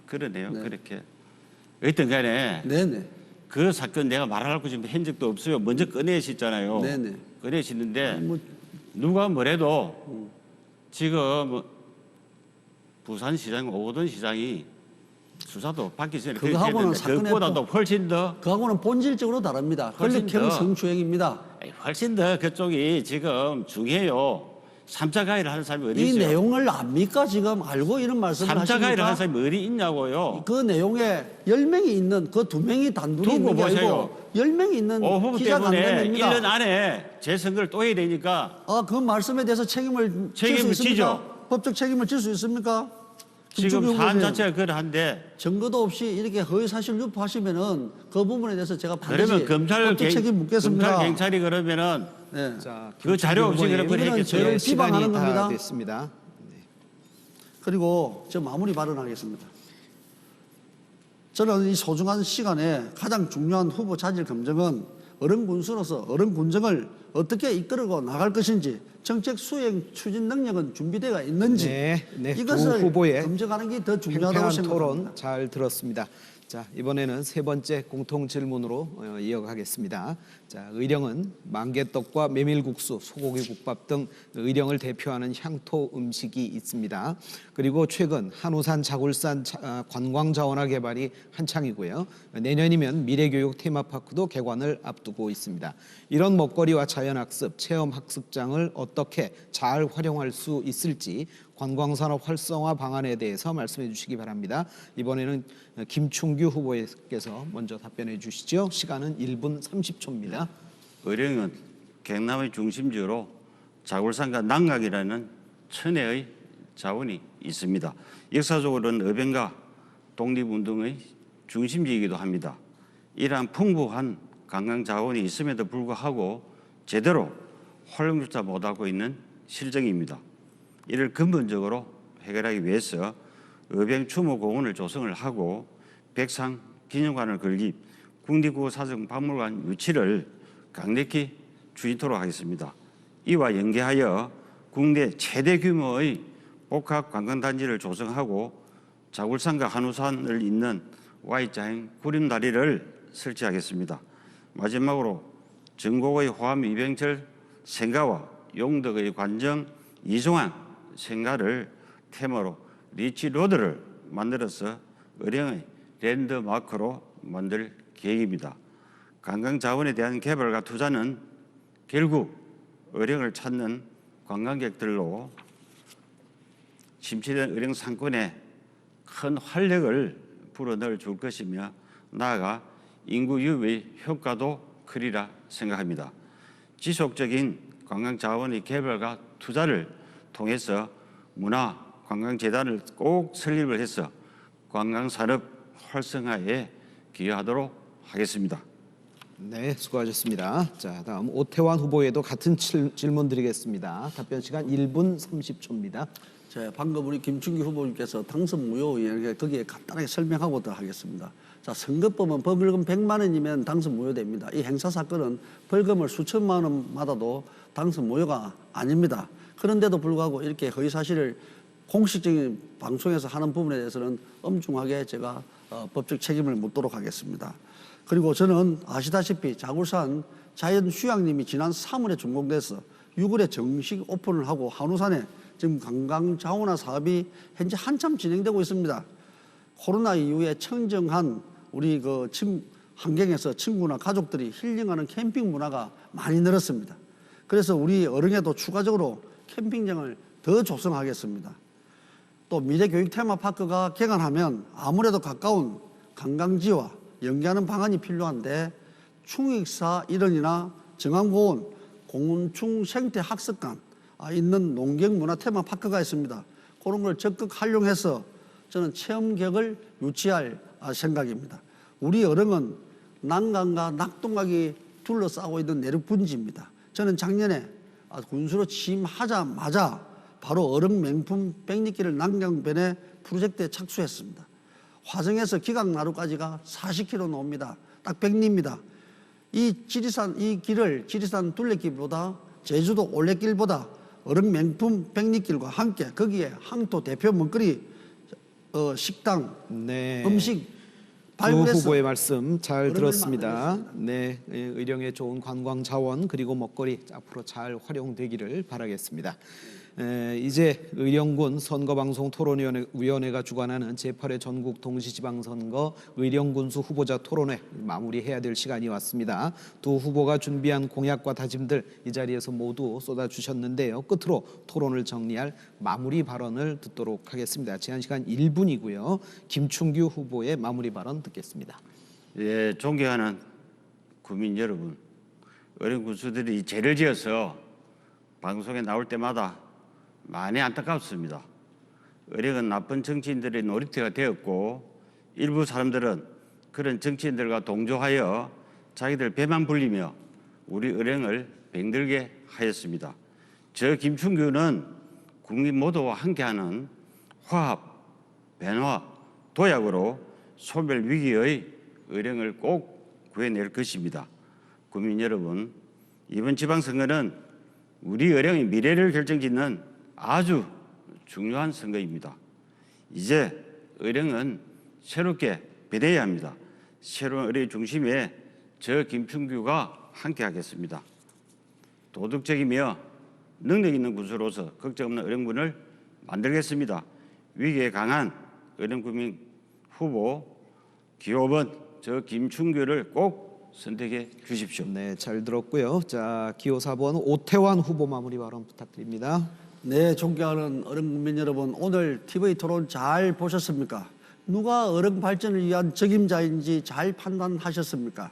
그러네요. 네. 그렇게. 어쨌든 간에 네네. 그 사건 내가 말하려고 지금 한 적도 없어요. 먼저 꺼내시잖아요. 네네. 꺼내시는데 뭐, 누가 뭐래도 지금 부산시장 오거돈 시장이 수사도 받기 전에 그렇게 그거하고는 했는데 사건의 그것보다도 훨씬 더 그하고는 본질적으로 다릅니다. 훨씬 권력형 더. 성추행입니다. 훨씬 더 그쪽이 지금 중요해요. 3차 가해를 하는 사람이 어디 이 있어요? 내용을 압니까? 지금 알고 이런 말씀을 3차 가해를 하는 하십니까? 사람이 어디 있냐고요. 그 내용에 10명이 있는 그 2명이 단둘이 두고 있는 게 보세요. 아니고 10명이 있는 오 후보 때문에 기자간담회입니다. 1년 안에 재선거를 또 해야 되니까 그 말씀에 대해서 책임을 질 수 책임을 있습니까? 지죠. 법적 책임을 질 수 있습니까? 지금 김충규 사안 후보님, 자체가 그러한데 증거도 없이 이렇게 허위사실 유포하시면은 그 부분에 대해서 제가 반드시 그러면 법적 책임 묻겠습니다. 검찰 경찰이 그러면은 네. 자, 그 자료 없이 김충규 그런 걸 후보님, 했겠어요. 저를 시간이 비방하는 다 겁니다. 됐습니다. 그리고 저 마무리 발언하겠습니다. 저는 이 소중한 시간에 가장 중요한 후보 자질 검증은 어른 군수로서 어른 군정을 어떻게 이끌고 나갈 것인지 정책 수행 추진 능력은 준비되어 있는지 두 이것을 후보의 검증하는 게 더 중요하다고 팽팽한 생각합니다. 토론 잘 들었습니다. 자, 이번에는 세 번째 공통 질문으로 이어가겠습니다. 자, 의령은 만개떡과 메밀국수, 소고기국밥 등 의령을 대표하는 향토 음식이 있습니다. 그리고 최근 한우산 자굴산 관광 자원화 개발이 한창이고요. 내년이면 미래교육 테마파크도 개관을 앞두고 있습니다. 이런 먹거리와 자연학습, 체험학습장을 어떻게 잘 활용할 수 있을지 관광산업 활성화 방안에 대해서 말씀해 주시기 바랍니다. 이번에는 김충규 후보께서 먼저 답변해 주시죠. 시간은 1분 30초입니다. 의령은 경남의 중심지로 자굴산과 남각이라는 천혜의 자원이 있습니다. 역사적으로는 의병과 독립운동의 중심지이기도 합니다. 이러한 풍부한 관광 자원이 있음에도 불구하고 제대로 활용조차 못하고 있는 실정입니다. 이를 근본적으로 해결하기 위해서 의병추모공원을 조성을 하고 백상 기념관을 건립, 국립국어사정박물관 유치를 강력히 추진토록 하겠습니다. 이와 연계하여 국내 최대 규모의 복합 관광단지를 조성하고 자굴산과 한우산을 잇는 Y자형 구림다리를 설치하겠습니다. 마지막으로 전곡의 호암 이병철 생가와 용덕의 관정 이송환 생가를 테마로 리치로드를 만들어서 의령의 랜드마크로 만들 계획입니다. 관광자원에 대한 개발과 투자는 결국 의령을 찾는 관광객들로 침체된 의령 상권에 큰 활력을 불어넣어 줄 것이며 나아가 인구 유입의 효과도 크리라 생각합니다. 지속적인 관광자원의 개발과 투자를 통해서 문화관광재단을 꼭 설립을 해서 관광산업 활성화에 기여하도록 하겠습니다. 네, 수고하셨습니다. 자, 다음 오태환 후보에도 같은 질문 드리겠습니다. 답변 시간 1분 30초입니다. 방금 우리 김충규 후보님께서 당선 무효 이렇게 거기에 간단하게 설명하고 더 하겠습니다. 자, 선거법은 벌금 100만 원이면 당선 무효됩니다. 이 행사 사건은 벌금을 수천만 원 받아도 당선 무효가 아닙니다. 그런데도 불구하고 이렇게 허위 사실을 공식적인 방송에서 하는 부분에 대해서는 엄중하게 제가 법적 책임을 묻도록 하겠습니다. 그리고 저는 아시다시피 자굴산 자연휴양림이 지난 3월에 준공돼서 6월에 정식 오픈을 하고 한우산에 지금 관광 자원화 사업이 현재 한참 진행되고 있습니다. 코로나 이후에 청정한 우리 환경에서 친구나 가족들이 힐링하는 캠핑 문화가 많이 늘었습니다. 그래서 우리 어릉에도 추가적으로 캠핑장을 더 조성하겠습니다. 또 미래교육 테마파크가 개관하면 아무래도 가까운 관광지와 연계하는 방안이 필요한데 충익사 일원이나 정암고원, 공운충 생태학습관 있는 농경문화 테마파크가 있습니다. 그런 걸 적극 활용해서 저는 체험객을 유치할 생각입니다. 우리 어릉은 난강과 낙동강이 둘러싸고 있는 내륙 분지입니다. 저는 작년에 군수로 취임하자마자 바로 어른 명품 백리길을 남강변에 프로젝트에 착수했습니다. 화성에서 기강나루까지가 40km 나옵니다. 딱 백리입니다. 이 길을 지리산 둘레길보다 제주도 올레길보다 어른 명품 백리길과 함께 거기에 항토 대표 먹거리 식당 네. 음식 두 발굴해서 후보의 말씀 잘 어른을 들었습니다. 만들었습니다. 네, 의령의 좋은 관광 자원 그리고 먹거리 앞으로 잘 활용되기를 바라겠습니다. 이제 의령군 선거방송 토론위원회가 주관하는 제8회 전국 동시지방선거 의령군수 후보자 토론회 마무리해야 될 시간이 왔습니다. 두 후보가 준비한 공약과 다짐들 이 자리에서 모두 쏟아주셨는데요. 끝으로 토론을 정리할 마무리 발언을 듣도록 하겠습니다. 제한 시간 1분이고요. 김충규 후보의 마무리 발언 듣겠습니다. 예, 존경하는 국민 여러분, 어린 군수들이 죄를 지어서 방송에 나올 때마다 많이 안타깝습니다. 어령은 나쁜 정치인들의 놀이터가 되었고 일부 사람들은 그런 정치인들과 동조하여 자기들 배만 불리며 우리 어령을 병들게 하였습니다. 저 김충규는 국민 모두와 함께하는 화합, 변화, 도약으로 소멸 위기의 어령을 꼭 구해낼 것입니다. 국민 여러분, 이번 지방선거는 우리 어령의 미래를 결정짓는 아주 중요한 선거입니다. 이제 어령은 새롭게 변해야 합니다. 새로운 어령의 중심에 저 김충규가 함께하겠습니다. 도덕적이며 능력 있는 군수로서 걱정 없는 어령군을 만들겠습니다. 위기에 강한 어령국민 후보 기호 5번 저 김충규를 꼭 선택해 주십시오. 네, 잘 들었고요. 자, 기호 4번 오태환 후보 마무리 발언 부탁드립니다. 네, 존경하는 어른 국민 여러분, 오늘 TV 토론 잘 보셨습니까? 누가 어른 발전을 위한 적임자인지 잘 판단하셨습니까?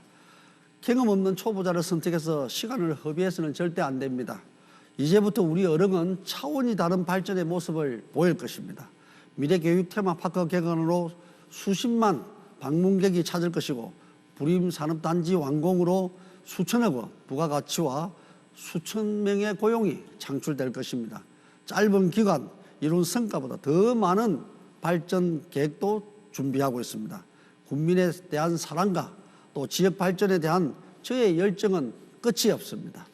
경험 없는 초보자를 선택해서 시간을 허비해서는 절대 안 됩니다. 이제부터 우리 어른은 차원이 다른 발전의 모습을 보일 것입니다. 미래교육 테마파크 개관으로 수십만 방문객이 찾을 것이고 부림산업단지 완공으로 수천억 원 부가가치와 수천 명의 고용이 창출될 것입니다. 짧은 기간 이룬 성과보다 더 많은 발전 계획도 준비하고 있습니다. 국민에 대한 사랑과 또 지역 발전에 대한 저의 열정은 끝이 없습니다.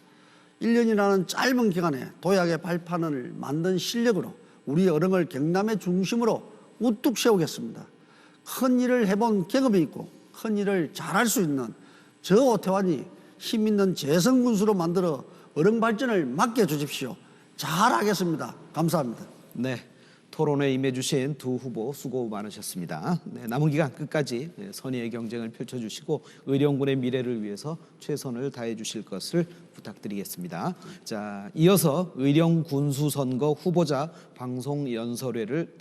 1년이라는 짧은 기간에 도약의 발판을 만든 실력으로 우리 어른을 경남의 중심으로 우뚝 세우겠습니다. 큰 일을 해본 경험이 있고 큰 일을 잘할 수 있는 저 오태환이 힘 있는 재성군수로 만들어 어른 발전을 맡겨주십시오. 잘하겠습니다. 감사합니다. 네, 토론에 임해주신 두 후보 수고 많으셨습니다. 네, 남은 기간 끝까지 선의의 경쟁을 펼쳐주시고 의령군의 미래를 위해서 최선을 다해주실 것을 부탁드리겠습니다. 자, 이어서 의령 군수선거 후보자 방송 연설회를